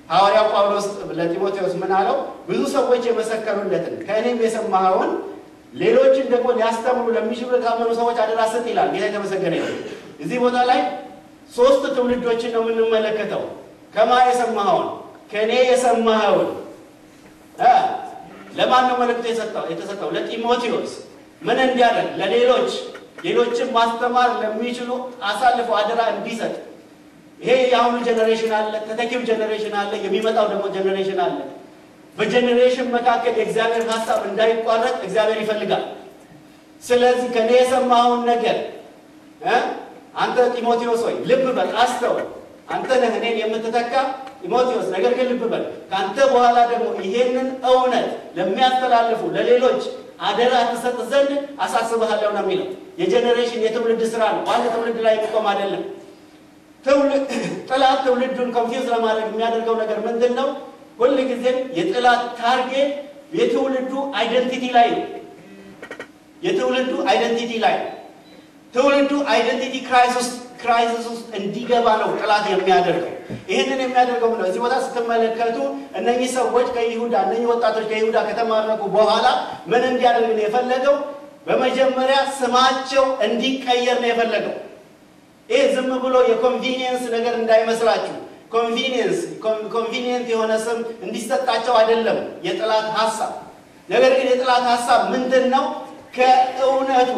A: ሐዋርያው ጳውሎስ ለጢሞቴዎስ ምን አለው? ብዙ ሰዎች የመሰከሩለትን ከእኔም የሰማኸውን ሌሎችን ደግሞ ሊያስተምሩ ለሚችሉ ለታመኑ ሰዎች አደራ ስጥ ይላል። ጌታ የተመሰገነ ይሁን። እዚህ ቦታ ላይ 3 ትውልዶችን ነው የምንመለከተው። ከማ የሰማኸውን? ከኔ የሰማኸውን። ለማን ነው መልእክቱ የተሰጠው? ለጢሞቴዎስ ምን እንዲያደርግ? ሌሎችን ማስተማር ለሚችሉ አሳልፎ አደራ እንዲሰጥ። ይሄ የአሁኑ ጀነሬሽን አለ፣ ተተኪው ጀነሬሽን አለ፣ የሚመጣው ደግሞ ጀነሬሽን አለ። በጀነሬሽን መካከል የእግዚአብሔር ሐሳብ እንዳይቋረጥ እግዚአብሔር ይፈልጋል። ስለዚህ ከኔ የሰማኸውን ነገር አንተ ጢሞቴዎስ ሆይ ልብ በል፣ አስተውል። አንተ ነህ እኔን የምትተካ ጢሞቴዎስ። ነገር ግን ልብ በል፣ ካንተ በኋላ ደግሞ ይሄንን እውነት ለሚያስተላልፉ ለሌሎች አደራ ተሰጥ ዘንድ አሳስብሃለሁ ነው የሚለው። የጀነሬሽን የትውልድ ስራ ነው። አንድ ትውልድ ላይ የሚቆም አይደለም። ጥላት ትውልዱን ኮንፊውዝ ለማድረግ የሚያደርገው ነገር ምንድነው? ሁሉ ጊዜም የጥላት ታርጌት የትውልዱ አይደንቲቲ ላይ ነው። ትውልዱ አይደንቲቲ ክራይሲስ ክራይሲስ ውስጥ እንዲገባ ነው ጠላት የሚያደርገው። ይሄንን የሚያደርገው ነው። እዚህ ቦታ ስትመለከቱ እነኚህ ሰዎች ከይሁዳ እነኚህ ወጣቶች ከይሁዳ ከተማረኩ በኋላ ምን እንዲያደርግ ነው የፈለገው? በመጀመሪያ ስማቸው እንዲቀየር ነው የፈለገው። ይሄ ዝም ብሎ የኮንቪኒየንስ ነገር እንዳይመስላችሁ። ኮንቪኒየንት የሆነ ስም እንዲሰጣቸው አይደለም የጠላት ሐሳብ። ነገር ግን የጠላት ሐሳብ ምንድነው? ከእውነቱ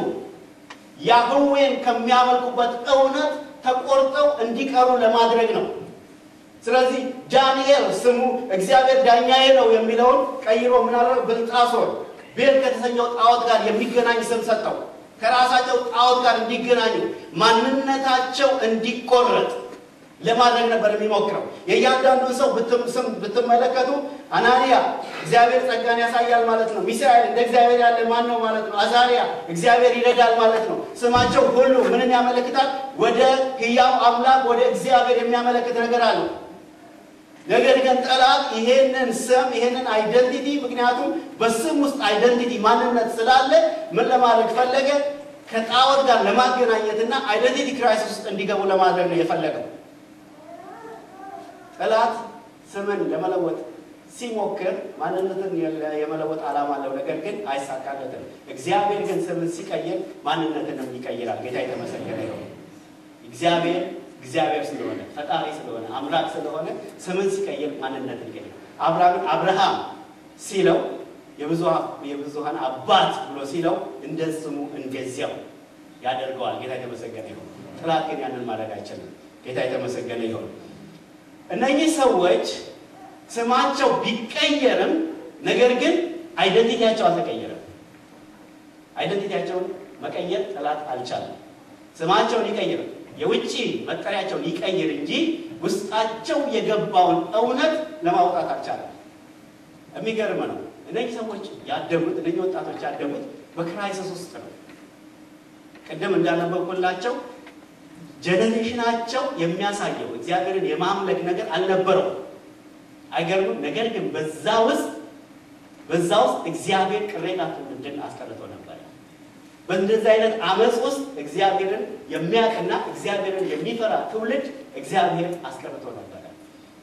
A: ያህዌን ከሚያመልኩበት እውነት ተቆርጠው እንዲቀሩ ለማድረግ ነው። ስለዚህ ዳንኤል ስሙ እግዚአብሔር ዳኛዬ ነው የሚለውን ቀይሮ ምን አደረገ? ብልጣሶር ቤል ከተሰኘው ጣዖት ጋር የሚገናኝ ስም ሰጠው። ከራሳቸው ጣዖት ጋር እንዲገናኙ ማንነታቸው እንዲቆረጥ ለማድረግ ነበር የሚሞክረው። የእያንዳንዱን ሰው ብትመለከቱ አናንያ እግዚአብሔር ጸጋን ያሳያል ማለት ነው። ሚሳኤል እንደ እግዚአብሔር ያለ ማን ነው ማለት ነው። አዛሪያ እግዚአብሔር ይረዳል ማለት ነው። ስማቸው ሁሉ ምንን ያመለክታል? ወደ ሕያው አምላክ ወደ እግዚአብሔር የሚያመለክት ነገር አለ። ነገር ግን ጠላት ይሄንን ስም ይሄንን አይደንቲቲ ምክንያቱም በስም ውስጥ አይደንቲቲ ማንነት ስላለ ምን ለማድረግ ፈለገ? ከጣዖት ጋር ለማገናኘትና አይደንቲቲ ክራይሲስ ውስጥ እንዲገቡ ለማድረግ ነው የፈለገው። ጠላት ስምን ለመለወጥ ሲሞክር ማንነትን የመለወጥ ዓላማ አለው። ነገር ግን አይሳካለትም። እግዚአብሔር ግን ስምን ሲቀይር ማንነትንም ይቀይራል። ጌታ የተመሰገነ ይሁን። እግዚአብሔር ስለሆነ ፈጣሪ ስለሆነ አምላክ ስለሆነ ስምን ሲቀይር ማንነትን ይቀይራል። አብርሃምን አብርሃም ሲለው የብዙሃን አባት ብሎ ሲለው እንደ ስሙ እንደዚያው ያደርገዋል። ጌታ የተመሰገነ ይሁን። ጠላት ግን ያንን ማድረግ አይችልም። ጌታ የተመሰገነ ይሁን። እነኚህ ሰዎች ስማቸው ቢቀየርም ነገር ግን አይደንቲቲያቸው አልተቀየረም። አይደንቲቲያቸውን መቀየር ጠላት አልቻለም። ስማቸውን ይቀይር የውጪ መጠሪያቸውን ይቀይር እንጂ ውስጣቸው የገባውን እውነት ለማውጣት አልቻለም። የሚገርም ነው። እነኚህ ሰዎች ያደጉት እነኚህ ወጣቶች ያደጉት በክራይሲስ ውስጥ ነው። ቀደም እንዳነበብኩላቸው ጀነሬሽናቸው የሚያሳየው እግዚአብሔርን የማምለክ ነገር አልነበረው። አይገርምም? ነገር ግን በዛ ውስጥ እግዚአብሔር ቅሬታ ትውልድን አስቀርቶ ነበር። በእንደዚህ አይነት አመጽ ውስጥ እግዚአብሔርን የሚያውቅና እግዚአብሔርን የሚፈራ ትውልድ እግዚአብሔር አስቀርቶ ነበር።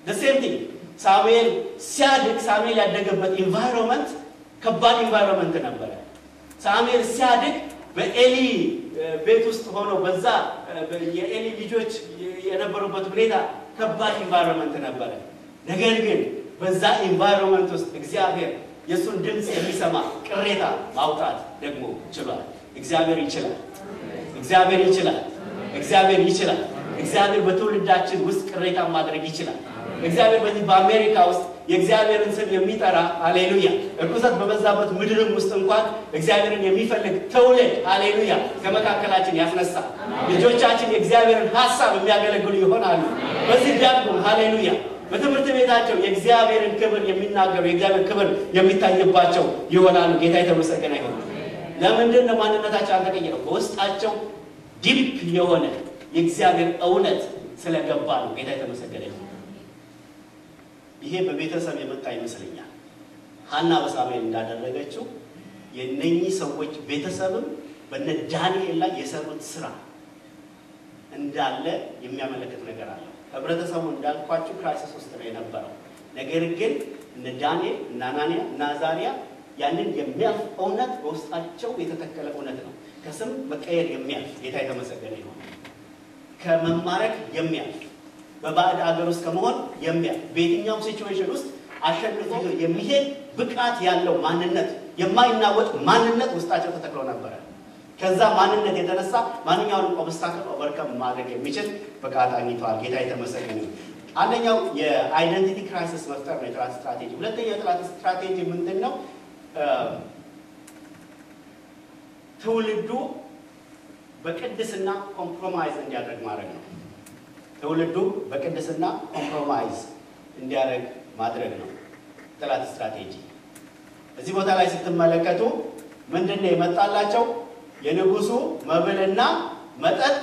A: the same thing ሳሙኤል ሲያድግ ሳሙኤል ያደገበት ኢንቫይሮንመንት ከባድ ኢንቫይሮንመንት ነበር። ሳሙኤል ሲያድግ በኤሊ ቤት ውስጥ ሆኖ በዛ የኤሊ ልጆች የነበሩበት ሁኔታ ከባድ ኢንቫይሮንመንት ነበር። ነገር ግን በዛ ኢንቫይሮንመንት ውስጥ እግዚአብሔር የሱን ድምጽ የሚሰማ ቅሬታ ማውጣት ደግሞ ችሏል። እግዚአብሔር ይችላል። እግዚአብሔር በትውልዳችን ውስጥ ቅሬታ ማድረግ ይችላል። እግዚአብሔር በዚህ በአሜሪካ ውስጥ የእግዚአብሔርን ስም የሚጠራ ሃሌሉያ እርኩሰት በበዛበት ምድርም ውስጥ እንኳን እግዚአብሔርን የሚፈልግ ትውልድ ሃሌሉያ ከመካከላችን ያስነሳ። ልጆቻችን የእግዚአብሔርን ሐሳብ የሚያገለግሉ ይሆናሉ። በዚህ ዳግም ሃሌሉያ በትምህርት ቤታቸው የእግዚአብሔርን ክብር የሚናገሩ የእግዚአብሔር ክብር የሚታይባቸው ይሆናሉ። ጌታ የተመሰገነ ይሁን። ለምንድን ነው ማንነታቸው አልተቀየረው? በውስጣቸው ዲፕ የሆነ የእግዚአብሔር እውነት ስለገባ ነው። ጌታ የተመሰገነ ይሁን። ይሄ በቤተሰብ የመጣ ይመስለኛል። ሐና በሳሙኤል እንዳደረገችው የነኚህ ሰዎች ቤተሰብም በነ ዳንኤል ላይ የሰሩት ስራ እንዳለ የሚያመለክት ነገር አለ። ህብረተሰቡ እንዳልኳችሁ ክራይሲስ ውስጥ ነው የነበረው። ነገር ግን እነ ዳንኤል እና አናንያ እና አዛሪያ ያንን የሚያልፍ እውነት በውስጣቸው የተተከለ እውነት ነው። ከስም መቀየር የሚያልፍ ጌታ የተመሰገነ ይሁን። ከመማረክ የሚያልፍ በባዕድ አገር ውስጥ ከመሆን የሚያልፍ በየትኛውም ሲቹዌሽን ውስጥ አሸንፎ የሚሄድ ብቃት ያለው ማንነት የማይናወጥ ማንነት ውስጣቸው ተተክሎ ነበር። ከዛ ማንነት የተነሳ ማንኛውንም ኦብስታክል ኦቨርካም ማድረግ የሚችል ብቃት አግኝተዋል። ጌታ የተመሰገነ ይሁን። አንደኛው የአይደንቲቲ ክራይሲስ መፍጠር ነው የጠላት ስትራቴጂ። ሁለተኛው የጠላት ስትራቴጂ ምንድነው? ትውልዱ በቅድስና ኮምፕሮማይዝ እንዲያደርግ ማድረግ ነው። ትውልዱ በቅድስና ኮምፕሮማይዝ እንዲያደርግ ማድረግ ነው የጠላት ስትራቴጂ። እዚህ ቦታ ላይ ስትመለከቱ ምንድነው የመጣላቸው? የንጉሱ መብልና መጠጥ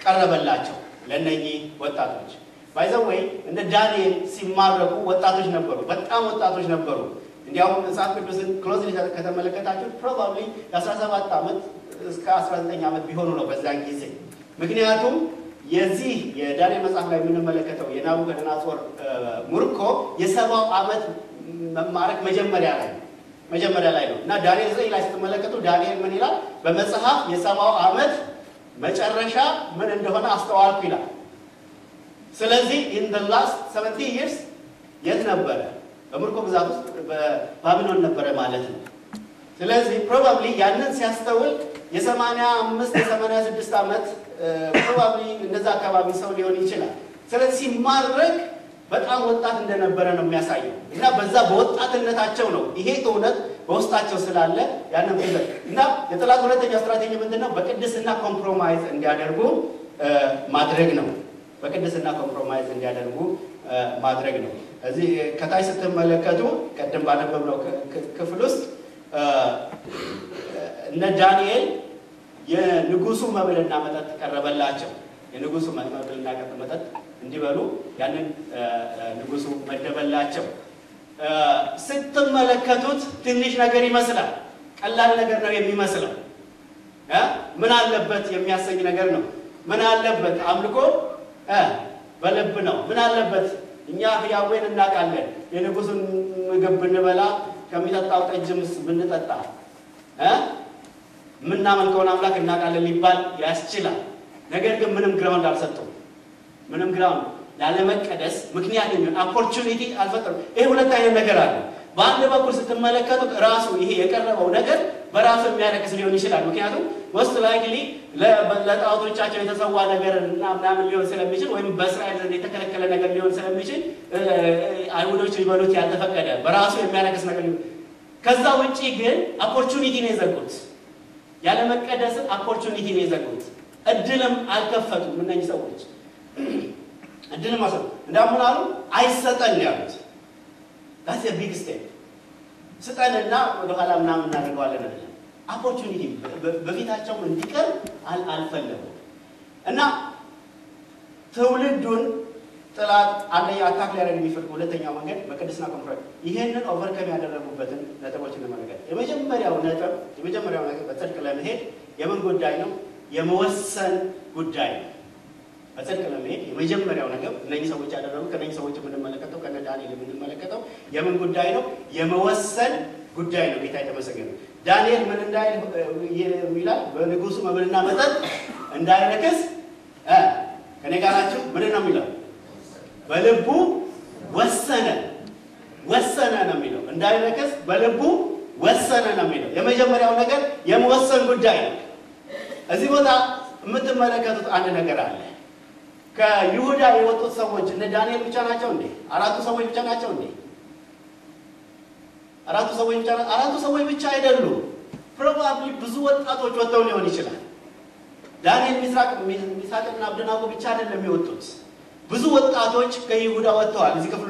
A: ቀረበላቸው ለነኚህ ወጣቶች። ባይዘወይ እንደ ዳንኤል ሲማረኩ ወጣቶች ነበሩ፣ በጣም ወጣቶች ነበሩ። እንዲያውም መጽሐፍ ቅዱስን ክሎዝሊ ከተመለከታችሁ ፕሮባብሊ የ17 ዓመት እስከ 19 ዓመት ቢሆኑ ነው በዛን ጊዜ። ምክንያቱም የዚህ የዳንኤል መጽሐፍ ላይ የምንመለከተው የናቡከደነፆር ምርኮ የሰባው ዓመት መማረክ መጀመሪያ ላይ ነው እና ዳንኤል 9 ላይ ስትመለከቱ ዳንኤል ምን ይላል? በመጽሐፍ የሰባው ዓመት መጨረሻ ምን እንደሆነ አስተዋልኩ ይላል። ስለዚህ in the last 70 years የት ነበረ? በምርኮ ግዛት ውስጥ በባቢሎን ነበረ ማለት ነው። ስለዚህ probably ያንን ሲያስተውል የ85 የ86 ዓመት probably እንደዛ አካባቢ ሰው ሊሆን ይችላል። ስለዚህ ማድረግ በጣም ወጣት እንደነበረ ነው የሚያሳየው እና በዛ በወጣትነታቸው ነው ይሄ እውነት በውስጣቸው ስላለ ያንን ነገር እና የጠላት ሁለተኛ ስትራቴጂ ምንድነው? በቅድስና ኮምፕሮማይዝ እንዲያደርጉ ማድረግ ነው። በቅድስና ኮምፕሮማይዝ እንዲያደርጉ ማድረግ ነው። እዚህ ከታይ ስትመለከቱ ቀደም ባነበብነው ክፍል ውስጥ እነ ዳንኤል የንጉሱ መብልና መጠጥ ቀረበላቸው። የንጉሱ መብልና መጠጥ እንዲበሉ ያንን ንጉሱ መደበላቸው። ስትመለከቱት ትንሽ ነገር ይመስላል፣ ቀላል ነገር ነው የሚመስለው። ምን አለበት የሚያሰኝ ነገር ነው። ምን አለበት አምልኮ በልብ ነው። ምን አለበት እኛ ያዌን እናቃለን፣ የንጉሱን ምግብ ብንበላ ከሚጠጣው ጠጅምስ ብንጠጣ ምናመልከውን አምላክ እናቃለን ሊባል ያስችላል። ነገር ግን ምንም ግራውንድ አልሰጠውም። ምንም ግራውንድ ላለመቀደስ ምክንያት የሚሆን ኦፖርቹኒቲ አልፈጠሩም። ይሄ ሁለት አይነት ነገር አለ። በአንድ በኩል ስትመለከቱት ራሱ ይሄ የቀረበው ነገር በራሱ የሚያረክስ ሊሆን ይችላል። ምክንያቱም most likely ለጣዖቶቻቸው የተሰዋ ነገር እና ምናምን ሊሆን ስለሚችል ወይም በእስራኤል ዘንድ የተከለከለ ነገር ሊሆን ስለሚችል አይሁዶች ሊበሉት ያልተፈቀደ በራሱ የሚያረክስ ነገር ሊሆን ከዛ ውጪ ግን ኦፖርቹኒቲ ነው የዘጉት። ያለ መቀደስን ኦፖርቹኒቲ ነው የዘጉት። እድልም አልከፈቱም። እነኚህ ሰዎች እድልም አሰሩ እንዳምናሉ አይሰጠን ያሉት that's a big step ስጠንና ወደ ኋላ ምናምን እናደርገዋለን አይደለም። ኦፖርቹኒቲ በፊታቸው እንዲቀር አልፈለጉም እና ትውልዱን ጥላት አንደኛ አታክ ሊያደርግ የሚፈልግ ሁለተኛው መንገድ በቅድስና ኮንፈረንስ ይሄንን ኦቨርካም ያደረጉበትን ነጥቦች እንመለከት። የመጀመሪያው ነጥብ በጽድቅ ለመሄድ የምን ጉዳይ ነው? የመወሰን ጉዳይ ነው። በጽድቅ ለመሄድ የመጀመሪያው ነገር እነኚህ ሰዎች ያደረጉት ከነኚህ ሰዎች የምንመለከተው ከነ ዳንኤል የምንመለከተው የምን ጉዳይ ነው? የመወሰን ጉዳይ ነው። ጌታ የተመሰገነ። ዳንኤል ምን እንዳይል ይላል? በንጉሱ መብልና መጠጥ እንዳይረክስ ከኔ ጋር ናችሁ። ምን ነው የሚለው? በልቡ ወሰነ ነው የሚለው። እንዳይረክስ በልቡ ወሰነ ነው የሚለው። የመጀመሪያው ነገር የመወሰን ጉዳይ ነው። እዚህ ቦታ የምትመለከቱት አንድ ነገር አለ። ከይሁዳ የወጡት ሰዎች እነ ዳንኤል ብቻ ናቸው እንዴ? አራቱ ሰዎች ብቻ ናቸው እንዴ? አራቱ ሰዎች ብቻ አይደሉም። ፕሮባብሊ ብዙ ወጣቶች ወጥተው ሊሆን ይችላል። ዳንኤል ሚሳቅና አብደናጎ ብቻ አይደለም የወጡት። ብዙ ወጣቶች ከይሁዳ ወጥተዋል። እዚህ ክፍሉ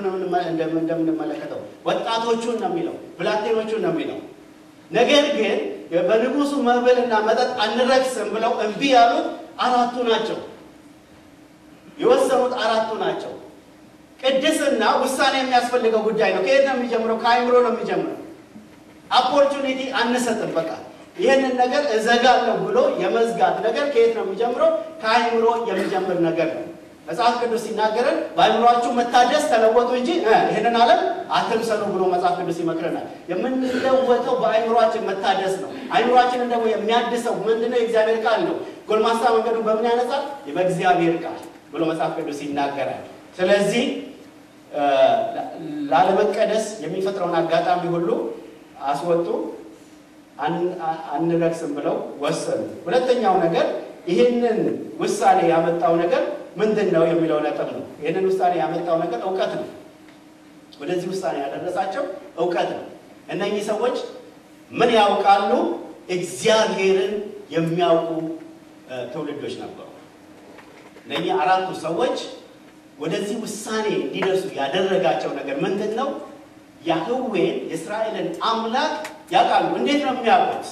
A: እንደምንመለከተው ወጣቶቹን ነው የሚለው፣ ብላቴኖቹን ነው የሚለው። ነገር ግን በንጉሱ መብልና መጠጥ አንረክስም ብለው እምቢ ያሉት አራቱ ናቸው። የወሰኑት አራቱ ናቸው። ቅድስና ውሳኔ የሚያስፈልገው ጉዳይ ነው። ከየት ነው የሚጀምረው? ከአይምሮ ነው የሚጀምረው። ኦፖርቹኒቲ አንሰጥም። በቃ ይሄንን ነገር እዘጋለሁ ብሎ የመዝጋት ነገር ከየት ነው የሚጀምረው? ከአይምሮ የሚጀምር ነገር ነው። መጽሐፍ ቅዱስ ሲናገረን በአይምሮአችሁ መታደስ ተለወጡ እንጂ ይሄንን ዓለም አትምሰሉ ብሎ መጽሐፍ ቅዱስ ይመክረናል። የምንለወጠው በአይምሮአችን መታደስ ነው። አይምሮአችንን ደግሞ የሚያድሰው ምንድነው? የእግዚአብሔር ቃል ነው። ጎልማሳ መንገዱ በምን ያነጻል? በእግዚአብሔር ቃል ብሎ መጽሐፍ ቅዱስ ይናገራል። ስለዚህ ላለመቀደስ የሚፈጥረውን አጋጣሚ ሁሉ አስወጡ፣ አንረክስም ብለው ወሰኑ። ሁለተኛው ነገር ይሄንን ውሳኔ ያመጣው ነገር ምንድነው የሚለው ነጥብ ነው። ይሄንን ውሳኔ ያመጣው ነገር ዕውቀት ነው። ወደዚህ ውሳኔ ያደረሳቸው ዕውቀት ነው። እነኚህ ሰዎች ምን ያውቃሉ? እግዚአብሔርን የሚያውቁ ትውልዶች ነበሩ። እነኚህ አራቱ ሰዎች ወደዚህ ውሳኔ እንዲደርሱ ያደረጋቸው ነገር ምንድነው? ያህዌን የእስራኤልን አምላክ ያውቃሉ። እንዴት ነው የሚያውቁት?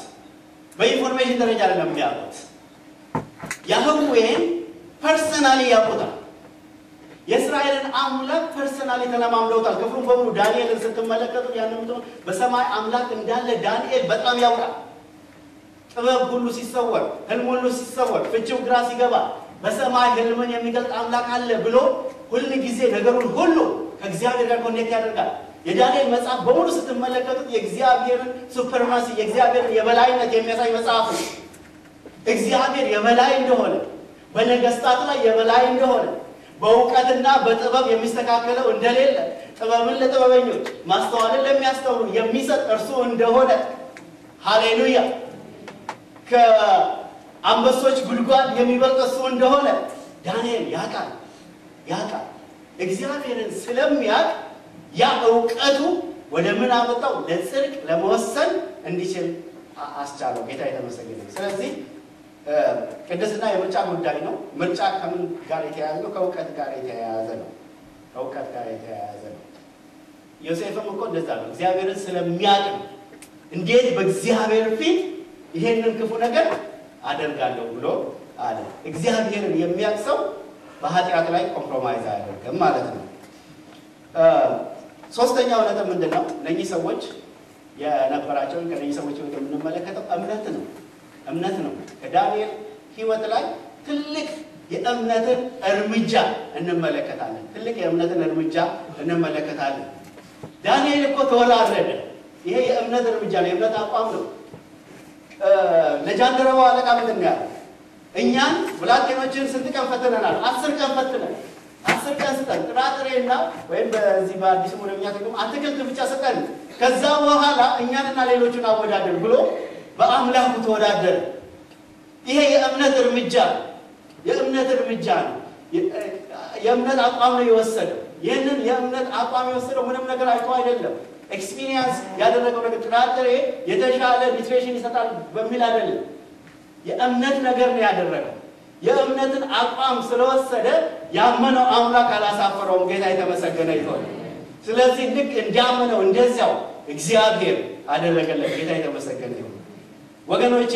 A: በኢንፎርሜሽን ደረጃ አይደለም የሚያውቁት። ያህዌን ፐርሰናሊ ያውቁታል። የእስራኤልን አምላክ ፐርሰናሊ ተለማምደውታል። ክፍሉን በሙሉ ዳንኤልን ስትመለከቱ ያንን በሰማይ አምላክ እንዳለ ዳንኤል በጣም ያውቃል። ጥበብ ሁሉ ሲሰወር፣ ህልም ሁሉ ሲሰወር፣ ፍቺው ግራ ሲገባ በሰማይ ህልምን የሚገልጥ አምላክ አለ ብሎ ሁሉ ጊዜ ነገሩን ሁሉ ከእግዚአብሔር ጋር ኮኔክት ያደርጋል። የዳንኤል መጽሐፍ በሙሉ ስትመለከቱት የእግዚአብሔርን ሱፕሪማሲ የእግዚአብሔርን የበላይነት የሚያሳይ መጽሐፍ ነው። እግዚአብሔር የበላይ እንደሆነ በነገስታት ላይ የበላይ እንደሆነ በእውቀትና በጥበብ የሚስተካከለው እንደሌለ ጥበብን ለጥበበኞች ማስተዋልን ለሚያስተውሉ የሚሰጥ እርሱ እንደሆነ ሃሌሉያ ከአንበሶች ጉድጓድ የሚበልጥ እሱ እንደሆነ ዳንኤል ያውቃል። እግዚአብሔርን ስለሚያውቅ ያ እውቀቱ ወደ ምን አመጣው? ለጽድቅ ለመወሰን እንዲችል አስቻለው። ጌታ የተመሰገነ። ስለዚህ ቅድስና የምርጫ ጉዳይ ነው። ምርጫ ከምን ጋር የተያያዘ ነው? ከእውቀት ጋር የተያያዘ ነው። ዮሴፍም እኮ እንደዛ ነው። እግዚአብሔርን ስለሚያውቅ እንዴት በእግዚአብሔር ፊት ይሄንን ክፉ ነገር አደርጋለሁ ብሎ አለ። እግዚአብሔርን የሚያውቅ ሰው በኃጢአት ላይ ኮምፕሮማይዝ አያደርግም ማለት ነው። ሶስተኛው ነጥብ ምንድነው? እነኚህ ሰዎች የነበራቸውን ከነኚህ ሰዎች የምንመለከተው እምነት ነው። ከዳንኤል ህይወት ላይ ትልቅ የእምነትን እርምጃ እንመለከታለን። ዳንኤል እኮ ተወራረደ። ይሄ የእምነት እርምጃ ነው፣ የእምነት አቋም ነው። ለጃንደረባው አለቃ ምንድን ነው ያለው? እኛን ብላቴኖችን ስንት ቀን ፈትነናል? 10 ቀን ፈትነን 10 ቀን ስጠን፣ ጥራጥሬና ወይም በዚህ በአዲስ ሞደኛ ተቀም አትክልት ብቻ ስጠን፣ ከዛ በኋላ እኛንና ሌሎቹን አወዳደር ብሎ በአምላኩ ተወዳደረ። ይሄ የእምነት እርምጃ ነው። የእምነት አቋም ነው የወሰደው። ይህንን የእምነት አቋም የወሰደው ምንም ነገር አይቶ አይደለም። ኤክስፒሪየንስ ያደረገው ነገር ጥራጥሬ የተሻለ ኒትሪሽን ይሰጣል በሚል አይደለም። የእምነት ነገር ነው ያደረገው። የእምነትን አቋም ስለወሰደ ያመነው አምላክ አላሳፈረውም። ጌታ የተመሰገነ ይሁን። ስለዚህ ልክ እንዲያመነው እንደዚያው እግዚአብሔር አደረገለት። ጌታ የተመሰገነ ይሁን። ወገኖቼ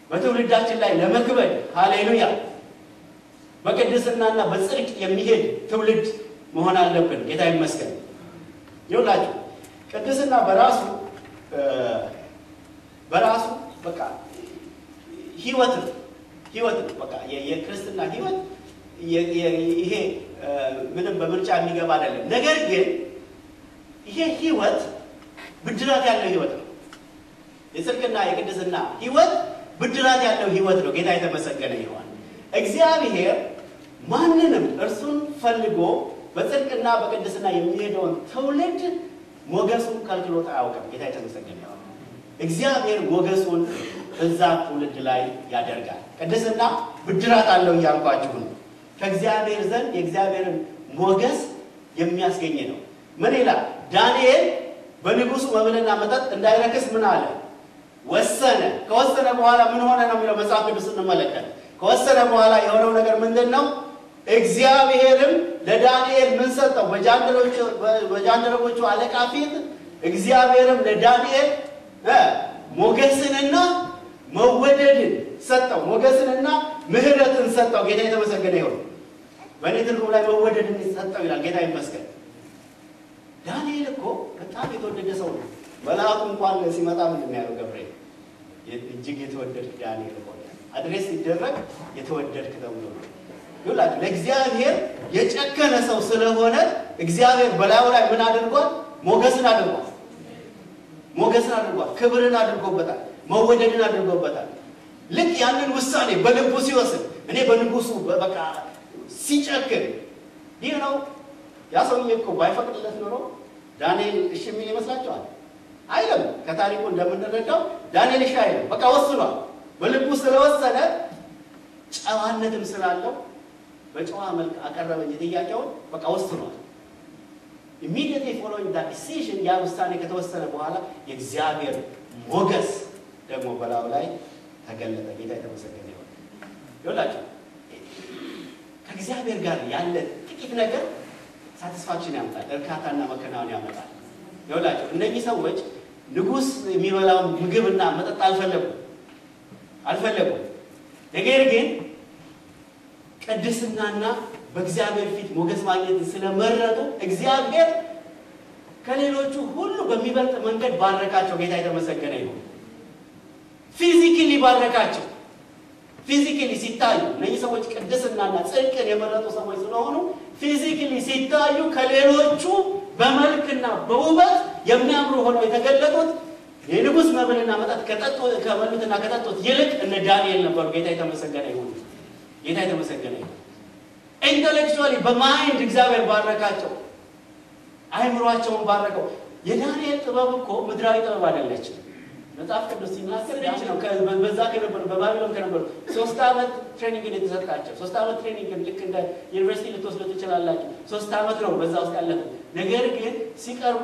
A: በትውልዳችን ላይ ለመክበድ ሃሌሉያ በቅድስናና በጽድቅ የሚሄድ ትውልድ መሆን አለብን። ጌታ ይመስገን። ይሁላችሁ ቅድስና በራሱ በቃ ህይወት በቃ የክርስትና ህይወት ይሄ ምንም በምርጫ የሚገባ አይደለም። ነገር ግን ይሄ ህይወት ብድራት ያለው ህይወት ነው። የጽድቅና የቅድስና ህይወት ብድራት ያለው ህይወት ነው። ጌታ የተመሰገነ ይሁን። እግዚአብሔር ማንንም እርሱን ፈልጎ በጽድቅና በቅድስና የሚሄደውን ትውልድ ሞገሱን ከልክሎት አያውቅም። ጌታ የተመሰገነ ይሁን። እግዚአብሔር ሞገሱን በዛ ትውልድ ላይ ያደርጋል። ቅድስና ብድራት አለው እያልኳችሁ ነው። ከእግዚአብሔር ዘንድ የእግዚአብሔርን ሞገስ የሚያስገኝ ነው። ምን ይላል? ዳንኤል በንጉሱ መብልና መጠጥ እንዳይረክስ ምን አለ? ወሰነ። ከወሰነ በኋላ ምን ሆነ ነው የሚለው መጽሐፍ ቅዱስ እንመለከት። ከወሰነ በኋላ የሆነው ነገር ምንድነው? እግዚአብሔርም ለዳንኤል ምን ሰጠው? በጃንደረቦቹ አለቃ ፊት እግዚአብሔርም ለዳንኤል ሞገስንና መወደድን ሰጠው። ሞገስንና ምህረትን ሰጠው። ጌታ የተመሰገነ ይሁን። በእኔ ትርጉም ላይ መወደድን ሰጠው ይላል። ጌታ ይመስገን። ዳንኤል እኮ በጣም የተወደደ ሰው ነው። መልአኩ እንኳን ሲመጣ ምንድን ነው ያለው? ገብርኤል እጅግ የተወደድክ ዳንኤል ሆነ አድሬስ ሲደረግ የተወደድክ ተብሎ ነው። ይኸውላችሁ ለእግዚአብሔር የጨከነ ሰው ስለሆነ እግዚአብሔር በላዩ ላይ ምን አድርጓል? ሞገስን አድርጓል። ክብርን አድርጎበታል። መወደድን አድርጎበታል። ልክ ያንን ውሳኔ በልቡ ሲወስን እኔ በንጉሱ በቃ ሲጨክን ይህ ነው። ያ ሰውዬ እኮ ባይፈቅድለት ኖሮ ዳንኤል እሺ የሚል ይመስላችኋል? አይደለም። ከታሪኩ እንደምንረዳው ዳንኤል እሺ አይደለም። በቃ ወስኗል። በልቡ ስለወሰነ ጨዋነትም ስላለው በጨዋ መልክ አቀረበኝ ጥያቄውን። በቃ ወስኗል። immediately following that decision ያ ውሳኔ ከተወሰነ በኋላ የእግዚአብሔር ሞገስ ደግሞ በላዩ ላይ ተገለጠ። ጌታ የተመሰገነ ይሁን። ይኸውላችሁ ከእግዚአብሔር ጋር ያለ ጥቂት ነገር ሳቲስፋክሽን ያመጣል፣ እርካታና መከናወን ያመጣል። ይኸውላችሁ እነዚህ ሰዎች ንጉስ የሚበላውን ምግብና መጠጥ አልፈለጉም። ነገር ግን ቅድስናና በእግዚአብሔር ፊት ሞገስ ማግኘት ስለመረጡ እግዚአብሔር ከሌሎቹ ሁሉ በሚበልጥ መንገድ ባረካቸው። ጌታ የተመሰገነ ይሁን። ፊዚካሊ ባረካቸው። ፊዚካሊ ሲታዩ እነዚህ ሰዎች ቅድስናና ጽድቅን የመረጡ ሰዎች ስለሆኑ ፊዚካሊ ሲታዩ ከሌሎቹ በመልክና በውበት የሚያምሩ ሆነው የተገለጡት የንጉስ መብልና መጠጥ ከበሉትና ከጠጡት ይልቅ እነ ዳንኤል ነበሩ። ጌታ የተመሰገነ ይሁን። ጌታ የተመሰገነ ይሁን። ኢንተሌክቹዋሊ በማይንድ እግዚአብሔር ባረካቸው፣ አይምሯቸውን ባረከው። የዳንኤል ጥበብ እኮ ምድራዊ ጥበብ አይደለችም። መጽሐፍ ቅዱስ ሲናገር ነው በዛ ከነበሩ በባቢሎን ከነበሩ 3 ዓመት ትሬኒንግ የተሰጣቸው 3 ዓመት ትሬኒንግ ልክ እንደ ዩኒቨርሲቲ ልትወስዱ ትችላላችሁ። 3 ዓመት ነው በዛ ውስጥ ያለፈው። ነገር ግን ሲቀርቡ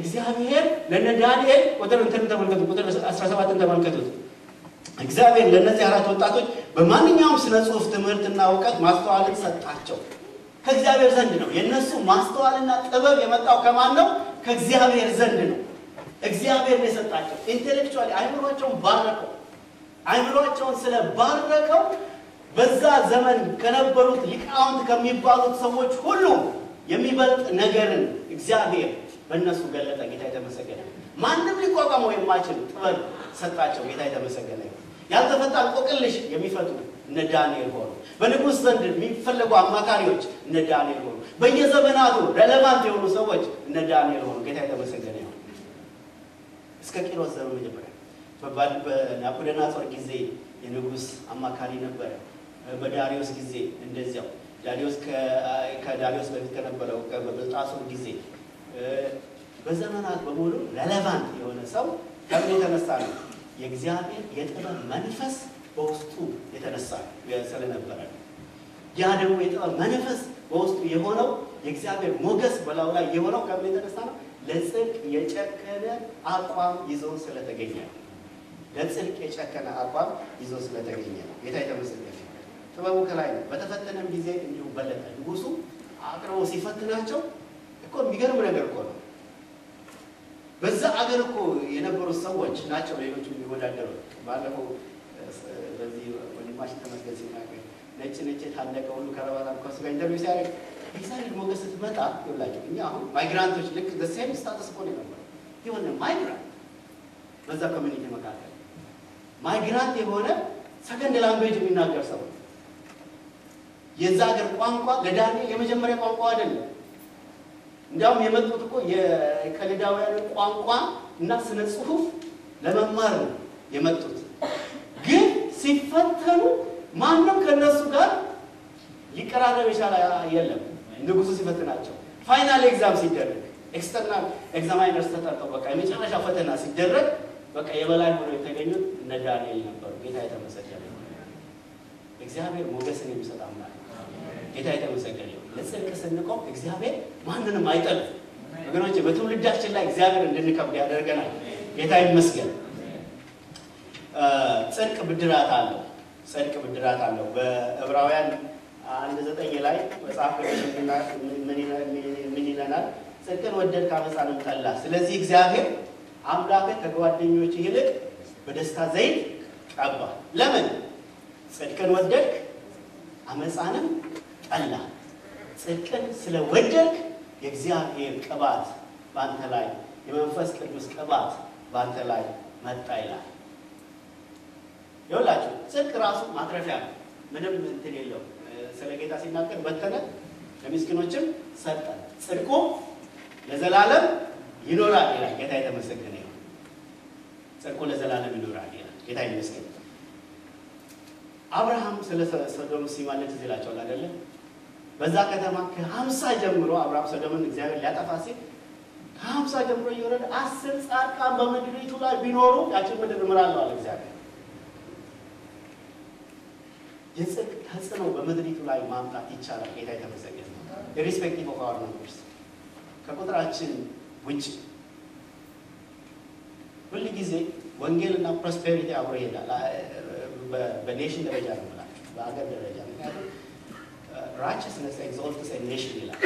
A: እግዚአብሔር ለነ ዳንኤል ቁጥር ተመልከቱ፣ ቁጥር 17 ተመልከቱት። እግዚአብሔር ለነዚህ 4 ወጣቶች በማንኛውም ስነ ጽሑፍ ትምህርትና ዕውቀት ማስተዋልን ሰጣቸው። ከእግዚአብሔር ዘንድ ነው። የነሱ ማስተዋልና ጥበብ የመጣው ከማን ነው? ከእግዚአብሔር ዘንድ ነው። እግዚአብሔር ነው የሰጣቸው። ኢንተሌክቹዋሊ አይምሮአቸውን ባረከው። አይምሮአቸውን ስለባረከው በዛ ዘመን ከነበሩት ሊቃውንት ከሚባሉት ሰዎች ሁሉ የሚበልጥ ነገርን እግዚአብሔር በእነሱ ገለጠ። ጌታ የተመሰገነ። ማንም ሊቋቋመው የማይችል ጥበብ ሰጣቸው። ጌታ የተመሰገነ። ያልተፈታ እንቆቅልሽ የሚፈቱ እነ ዳንኤል ሆኑ። በንጉሥ ዘንድ የሚፈለጉ አማካሪዎች እነ ዳንኤል ሆኑ። በየዘመናቱ ሬሌቫንት የሆኑ ሰዎች እነ ዳንኤል ሆኑ። ጌታ የተመሰገነ ይሁን። እስከ ቂሮስ ዘመን መጀመሪያ በናቡከደነፆር ጊዜ የንጉሥ አማካሪ ነበረ። በዳሪዮስ ጊዜ እንደዚያው ዳሪዮስ ከዳሪዮስ በፊት ከነበረው በብልጣሶር ጊዜ በዘመናት በሙሉ ሬሌቫንት የሆነ ሰው ከምን የተነሳ ነው? የእግዚአብሔር የጥበብ መንፈስ በውስጡ የተነሳ ስለነበረ ነው። ያ ደግሞ የጥበብ መንፈስ በውስጡ የሆነው የእግዚአብሔር ሞገስ በላዩ ላይ የሆነው ከምን የተነሳ ነው? ለጽድቅ የጨከነ አቋም ይዞ ስለተገኘ ነው። ለጽድቅ የጨከነ አቋም ይዞ ስለተገኘ ነው። ጌታ የተመሰገነ። ጥበቡ ከላይ ነው። በተፈተነም ጊዜ እንዲሁ በለጠ። ንጉሱ አቅርቦ ሲፈትናቸው እኮ የሚገርም ነገር እኮ ነው። በዛ አገር እኮ የነበሩት ሰዎች ናቸው ሌሎቹ የሚወዳደሩት። ባለፈው በዚህ ወንድማችን ተመስገን ሲናገር ነጭ የታለቀ ሁሉ ከረባታ ከሱ ጋር ኢንተርቪው ሲያደርግ እግዚአብሔር ሞገስ ስትመጣ ይኸውላችሁ እኛ አሁን ማይግራንቶች ልክ ዘሴም ስታተስ እኮ ነው የነበረው። የሆነ ማይግራንት በዛ ኮሚኒቲ መካከል ማይግራንት የሆነ ሰከንድ ላንጉዌጅ የሚናገር ሰው የዛ ሀገር ቋንቋ ለዳንኤል የመጀመሪያ ቋንቋ አይደለም። እንዲያውም የመጡት እኮ የከለዳውያን ቋንቋ እና ስነ ጽሑፍ ለመማር ነው የመጡት። ግን ሲፈተኑ ማንም ከነሱ ጋር ሊቀራረብ የቻለ የለም። ንጉሱ ሲፈትናቸው ፋይናል ኤግዛም ሲደረግ ኤክስተርናል ኤግዛማይነርስ ተጠርተው በቃ የመጨረሻ ፈተና ሲደረግ በቃ የበላይ ሆነው የተገኙት እነ ዳንኤል ነበሩ። ጌታ የተመሰገነ። እግዚአብሔር ሞገስን የሚሰጥ አምላክ ነው። ጌታ የተመሰገነ። ለጽድቅ ስንቆም እግዚአብሔር ማንንም አይጠልም። ወገኖቼ በትውልዳችን ላይ እግዚአብሔር እንድንከብድ ያደርገናል። ጌታ ይመስገን። ጽድቅ ብድራት አለው። ጽድቅ ብድራት አለው። በዕብራውያን 1:9 ላይ መጽሐፍ ምን ይለናል? ጽድቅን ወደድክ ዓመፃንም ጠላህ። ስለዚህ እግዚአብሔር አምላክህ ከጓደኞች ይልቅ በደስታ ዘይት ቀባህ። ለምን? ጽድቅን ወደድክ ዓመፃንም ጠላህ። ጽድቅን ስለወደድክ የእግዚአብሔር ቅባት በአንተ ላይ የመንፈስ ቅዱስ ቅባት በአንተ ላይ መጣ ይላል። ይኸውላችሁ ጽድቅ ራሱ ማትረፊያ ነው። ምንም እንትን የለውም። ስለ ጌታ ሲናገር በተነ ለምስኪኖችም ሰጠ፣ ጽድቁ ለዘላለም ይኖራል ይላል። ጌታ የተመሰገነ ይሁን። ጽድቁ ለዘላለም ይኖራል ይላል። ጌታ ይመስገን። አብርሃም ስለ ሶዶም ሲማለት ይላቸዋል አይደለ? በዛ ከተማ ከ50 ጀምሮ አብርሃም ሶዶምን እግዚአብሔር ሊያጠፋ ሲል ከ50 ጀምሮ እየወረደ 10 ጻድቃን በምድሪቱ ላይ ቢኖሩ ያችን ምድር እምራለሁ አለ እግዚአብሔር። የጽድቅ ተጽዕኖ በምድሪቱ ላይ ማምጣት ይቻላል። ጌታ የተመሰገነ። ኢሪስፔክቲቭ ኦፍ አወር ነምበርስ ከቁጥራችን ውጭ ሁሉ ጊዜ ወንጌልና ፕሮስፔሪቲ አብሮ ይሄዳል። በኔሽን ደረጃ ነው ማለት በአገር ደረጃ ምክንያቱም righteousness exalts a nation ይላል።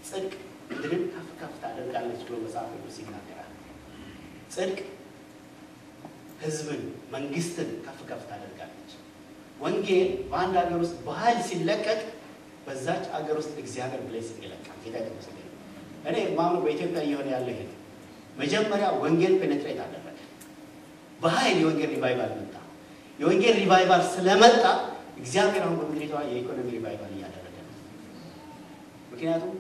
A: ጽድቅ ምድርን ከፍ ታደርጋለች ብሎ መጽሐፍ ቅዱስ ይናገራል። ጽድቅ ህዝብን መንግስትን ከፍ ታደርጋለች። ወንጌል በአንድ ሀገር ውስጥ በኃይል ሲለቀቅ በዛች ሀገር ውስጥ እግዚአብሔር ብሌሲንግ ይለቃል። ጌታ ይመስገን። እኔ ማምነው በኢትዮጵያ እየሆነ ያለው ይሄ ነው። መጀመሪያ ወንጌል ፔኔትሬት አደረገ። በኃይል የወንጌል ሪቫይቫል መጣ። የወንጌል ሪቫይቫል ስለመጣ እግዚአብሔር አሁን በምድሪቷ የኢኮኖሚ ሪቫይቫል እያደረገ ነው። ምክንያቱም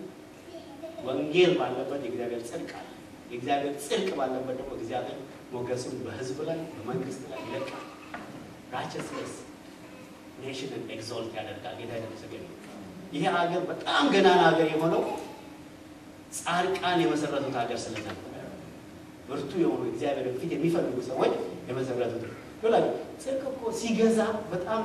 A: ወንጌል ባለበት የእግዚአብሔር ጽድቅ አለ። የእግዚአብሔር ጽድቅ ባለበት ደግሞ እግዚአብሔር ሞገሱን በህዝብ ላይ በመንግስት ላይ ይለቃል። righteousness ኔሽንን ኤግዞልት ያደርጋል። ጌታ ይመስገን። ይሄ ሀገር በጣም ገናና ሀገር የሆነው ጻድቃን የመሰረቱት ሀገር ስለነበር ብርቱ የሆኑ እግዚአብሔር ፊት የሚፈልጉ ሰዎች የመሰረቱት ይላል። ጽድቅ እኮ ሲገዛ በጣም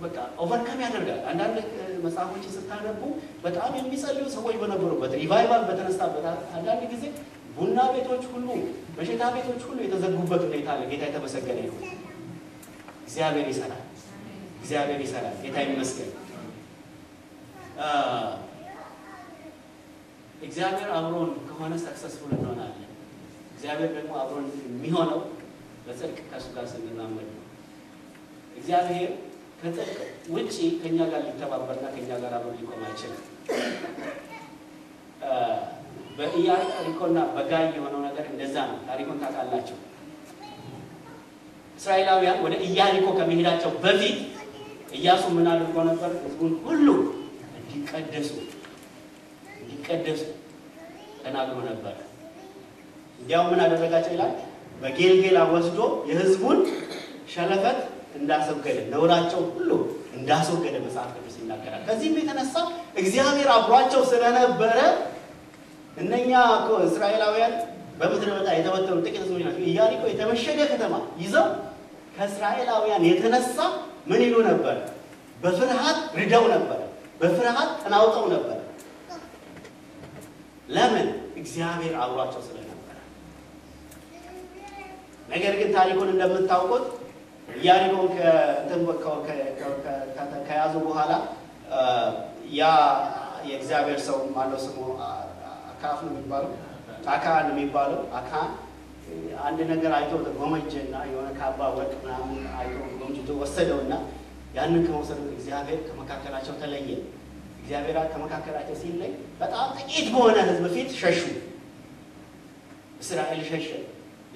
A: በቃ ኦቨርካም ያደርጋል። አንዳንድ መጽሐፎችን ስታነቡ በጣም የሚጸልዩ ሰዎች በነበሩበት ሪቫይቫል በተነሳበት አንዳንድ ጊዜ ቡና ቤቶች ሁሉ በሽታ ቤቶች ሁሉ የተዘጉበት ሁኔታ አለ። ጌታ የተመሰገነ ይሁን። እግዚአብሔር ይሰራል። እግዚአብሔር ይሰራል። ጌታ ይመስገን። እግዚአብሔር አብሮን ከሆነ ሰክሰስፉል እንሆናለን። እግዚአብሔር ደግሞ አብሮን የሚሆነው በጽድቅ ከእሱ ጋር ስንራመድ ነው። እግዚአብሔር ከጽድቅ ውጪ ከኛ ጋር ሊተባበርና ከኛ ጋር አብሮ ሊቆም አይችልም። በኢያሪኮና በጋይ የሆነው ነገር እንደዛ ነው። ታሪኩን ታውቃላችሁ። እስራኤላውያን ወደ ኢያሪኮ ከመሄዳቸው በፊት ኢያሱ ምን አድርጎ ነበር? ህዝቡን ሁሉ እንዲቀደሱ ተናግሮ ነበር። እንዲያው ምን አደረጋቸው ይላል? በጌልጌላ ወስዶ የህዝቡን ሸለፈት እንዳስወገደ ነውራቸው ሁሉ እንዳስወገደ መጽሐፍ ቅዱስ ይናገራል። ከዚህም የተነሳ እግዚአብሔር አብሯቸው ስለነበረ እነኛ እስራኤላውያን በምድረ በዳ የተበተኑ ጥቂት ህዝቦች ናቸው። ኢያሪኮ የተመሸገ ከተማ ይዘው ከእስራኤላውያን የተነሳ ምን ይሉ ነበር? በፍርሃት ርደው ነበር። በፍርሃት ተናውጠው ነበር። ለምን? እግዚአብሔር አብሯቸው ስለነበረ። ነገር ግን ታሪኩን እንደምታውቁት ኢያሪኮን ከያዙ በኋላ ያ የእግዚአብሔር ሰው ማለት ስሙ አካፍ ነው የሚባለው አካን የሚባለው አካን አንድ ነገር አይቶ ጎመጀና የሆነ ካባ ወርቅ ምናምን አይቶ ጎመጅቶ ወሰደውና ያንን ከመውሰዱ እግዚአብሔር ከመካከላቸው ተለየ። እግዚአብሔር ከመካከላቸው ሲለይ በጣም ጥቂት በሆነ ህዝብ ፊት ሸሹ። እስራኤል ሸሸ።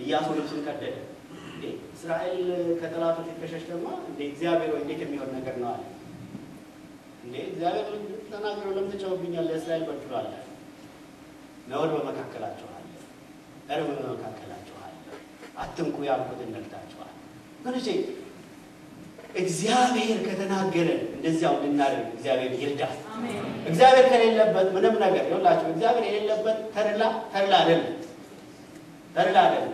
A: ኢያሱ ልብሱን ቀደደ። እንዴ እስራኤል ከጠላቶች ተሸሸማ እንዴ እግዚአብሔር ወይ እንዴት የሚሆን ነገር ነው አለ። እንዴ እግዚአብሔር ተናግሮ ለምን ተጨውብኛል? ለእስራኤል በድሏል። ነውር በመካከላቸው አለ። እርም በመካከላቸው አለ። አትንኩ ያልኩትን ነግታችኋል። ምንጭ እግዚአብሔር ከተናገረ እንደዚያው እንድናደርግ እግዚአብሔር ይርዳል። አሜን። እግዚአብሔር ከሌለበት ምንም ነገር ይኸውላችሁ፣ እግዚአብሔር የሌለበት ተድላ አይደለም።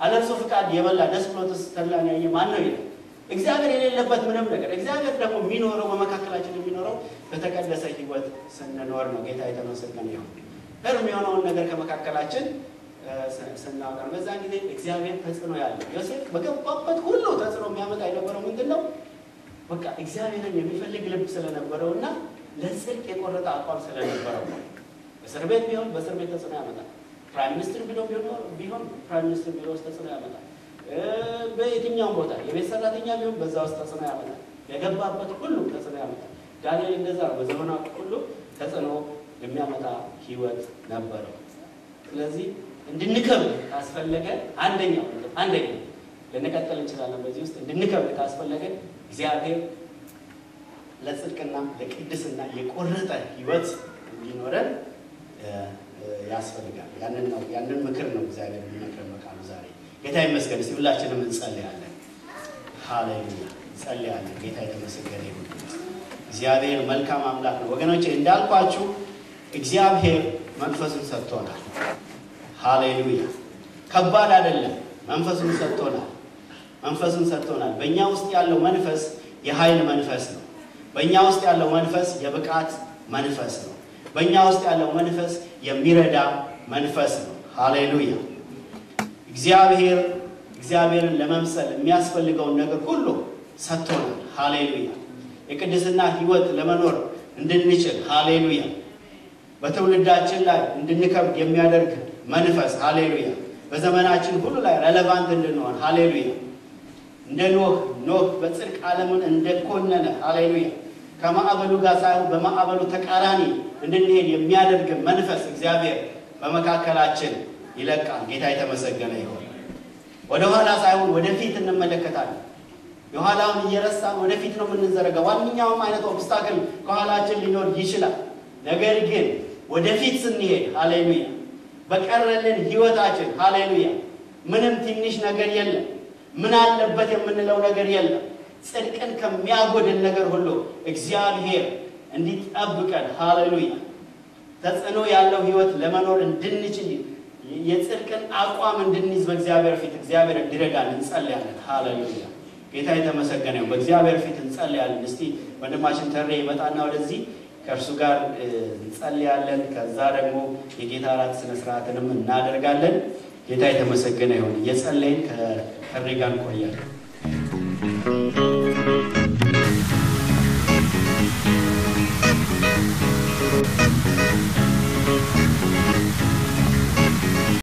A: አለርሱ ፍቃድ የበላ ደስ ብሎትስ ተድላን ያየ ማን ነው ይላል። እግዚአብሔር የሌለበት ምንም ነገር። እግዚአብሔር ደግሞ የሚኖረው በመካከላችን የሚኖረው በተቀደሰ ህይወት ስንኖር ነው። ጌታ የተመሰገነ ይሁን። እርም የሆነውን ነገር ከመካከላችን ስናወጣ በዛን ጊዜ እግዚአብሔር ተጽዕኖ ያለው ዮሴፍ በገባበት ሁሉ ተጽዕኖ የሚያመጣ የነበረው ምንድነው? በቃ እግዚአብሔርን የሚፈልግ ልብ ስለነበረውና ለጽድቅ የቆረጠ አቋም ስለነበረው እስር ቤት ቢሆን በእስር ቤት ተጽዕኖ ያመጣል። ፕራይም ሚኒስትር ቢሆን ፕራይም ሚኒስትር ቢሮ ውስጥ ተጽዕኖ ያመጣል። በየትኛውም ቦታ የቤት ሰራተኛ ቢሆን በዛ ውስጥ ተጽዕኖ ያመጣል። የገባበት ሁሉ ተጽዕኖ ያመጣል። ዳንኤል እንደዛ ነው። በዘመናት ሁሉ ተጽዕኖ የሚያመጣ ህይወት ነበረው። ስለዚህ እንድንከብር ካስፈለገ አንደኛው ለነቀጠል እንችላለን። በዚህ ውስጥ እንድንከብር ካስፈለገ እግዚአብሔር ለጽድቅና ለቅድስና የቆረጠ ህይወት እንዲኖረን ያስፈልጋል። ያንን ምክር ነው እግዚአብሔር የሚመክረን በቃሉ ዛሬ። ጌታ ይመስገን። እስቲ ሁላችንም እንጸልያለን። ሃሌሉያ እንጸልያለን። ጌታ የተመሰገነ ይሁን። እግዚአብሔር መልካም አምላክ ነው። ወገኖቼ እንዳልኳችሁ እግዚአብሔር መንፈሱን ሰጥቶናል። ሃሌሉያ ከባድ አይደለም። መንፈሱን ሰጥቶናል። በእኛ ውስጥ ያለው መንፈስ የኃይል መንፈስ ነው። በእኛ ውስጥ ያለው መንፈስ የብቃት መንፈስ ነው። በእኛ ውስጥ ያለው መንፈስ የሚረዳ መንፈስ ነው። ሃሌሉያ እግዚአብሔርን ለመምሰል የሚያስፈልገውን ነገር ሁሉ ሰጥቶናል። ሃሌሉያ የቅድስና ህይወት ለመኖር እንድንችል ሃሌሉያ በትውልዳችን ላይ እንድንከብድ የሚያደርግ መንፈስ ሃሌሉያ በዘመናችን ሁሉ ላይ ሬሌቫንት እንድንሆን ሃሌሉያ እንደ ኖህ በጽድቅ ዓለምን እንደኮነነ ሃሌሉያ ከማዕበሉ ጋር ሳይሆን በማዕበሉ ተቃራኒ እንድንሄድ የሚያደርግ መንፈስ እግዚአብሔር በመካከላችን ይለቃል። ጌታ የተመሰገነ ይሁን። ወደ ኋላ ሳይሆን ወደፊት እንመለከታለን። የኋላውን እየረሳን ወደፊት ነው የምንዘረጋው ዋንኛውም አይነት ኦብስታክል ከኋላችን ሊኖር ይችላል ነገር ግን ወደፊት ስንሄድ ሃሌሉያ በቀረልን ህይወታችን ሃሌሉያ ምንም ትንሽ ነገር የለም ምን አለበት የምንለው ነገር የለም ጽድቅን ከሚያጎድል ነገር ሁሉ እግዚአብሔር እንዲጠብቀን ሃሌሉያ ተጽዕኖ ያለው ህይወት ለመኖር እንድንችል የጽድቅን አቋም እንድንይዝ በእግዚአብሔር ፊት እግዚአብሔር እንዲረዳን እንጸልያለን ሃሌሉያ ጌታ የተመሰገነ ይሁን በእግዚአብሔር ፊት እንጸልያለን እስቲ ወንድማችን ተሬ ይመጣና ወደዚህ ከእርሱ ጋር እንጸልያለን ከዛ ደግሞ የጌታ ራት ስነ ስርዓትንም እናደርጋለን ጌታ የተመሰገነ ይሁን እየጸለይን ከተሬ ጋር እንቆያለን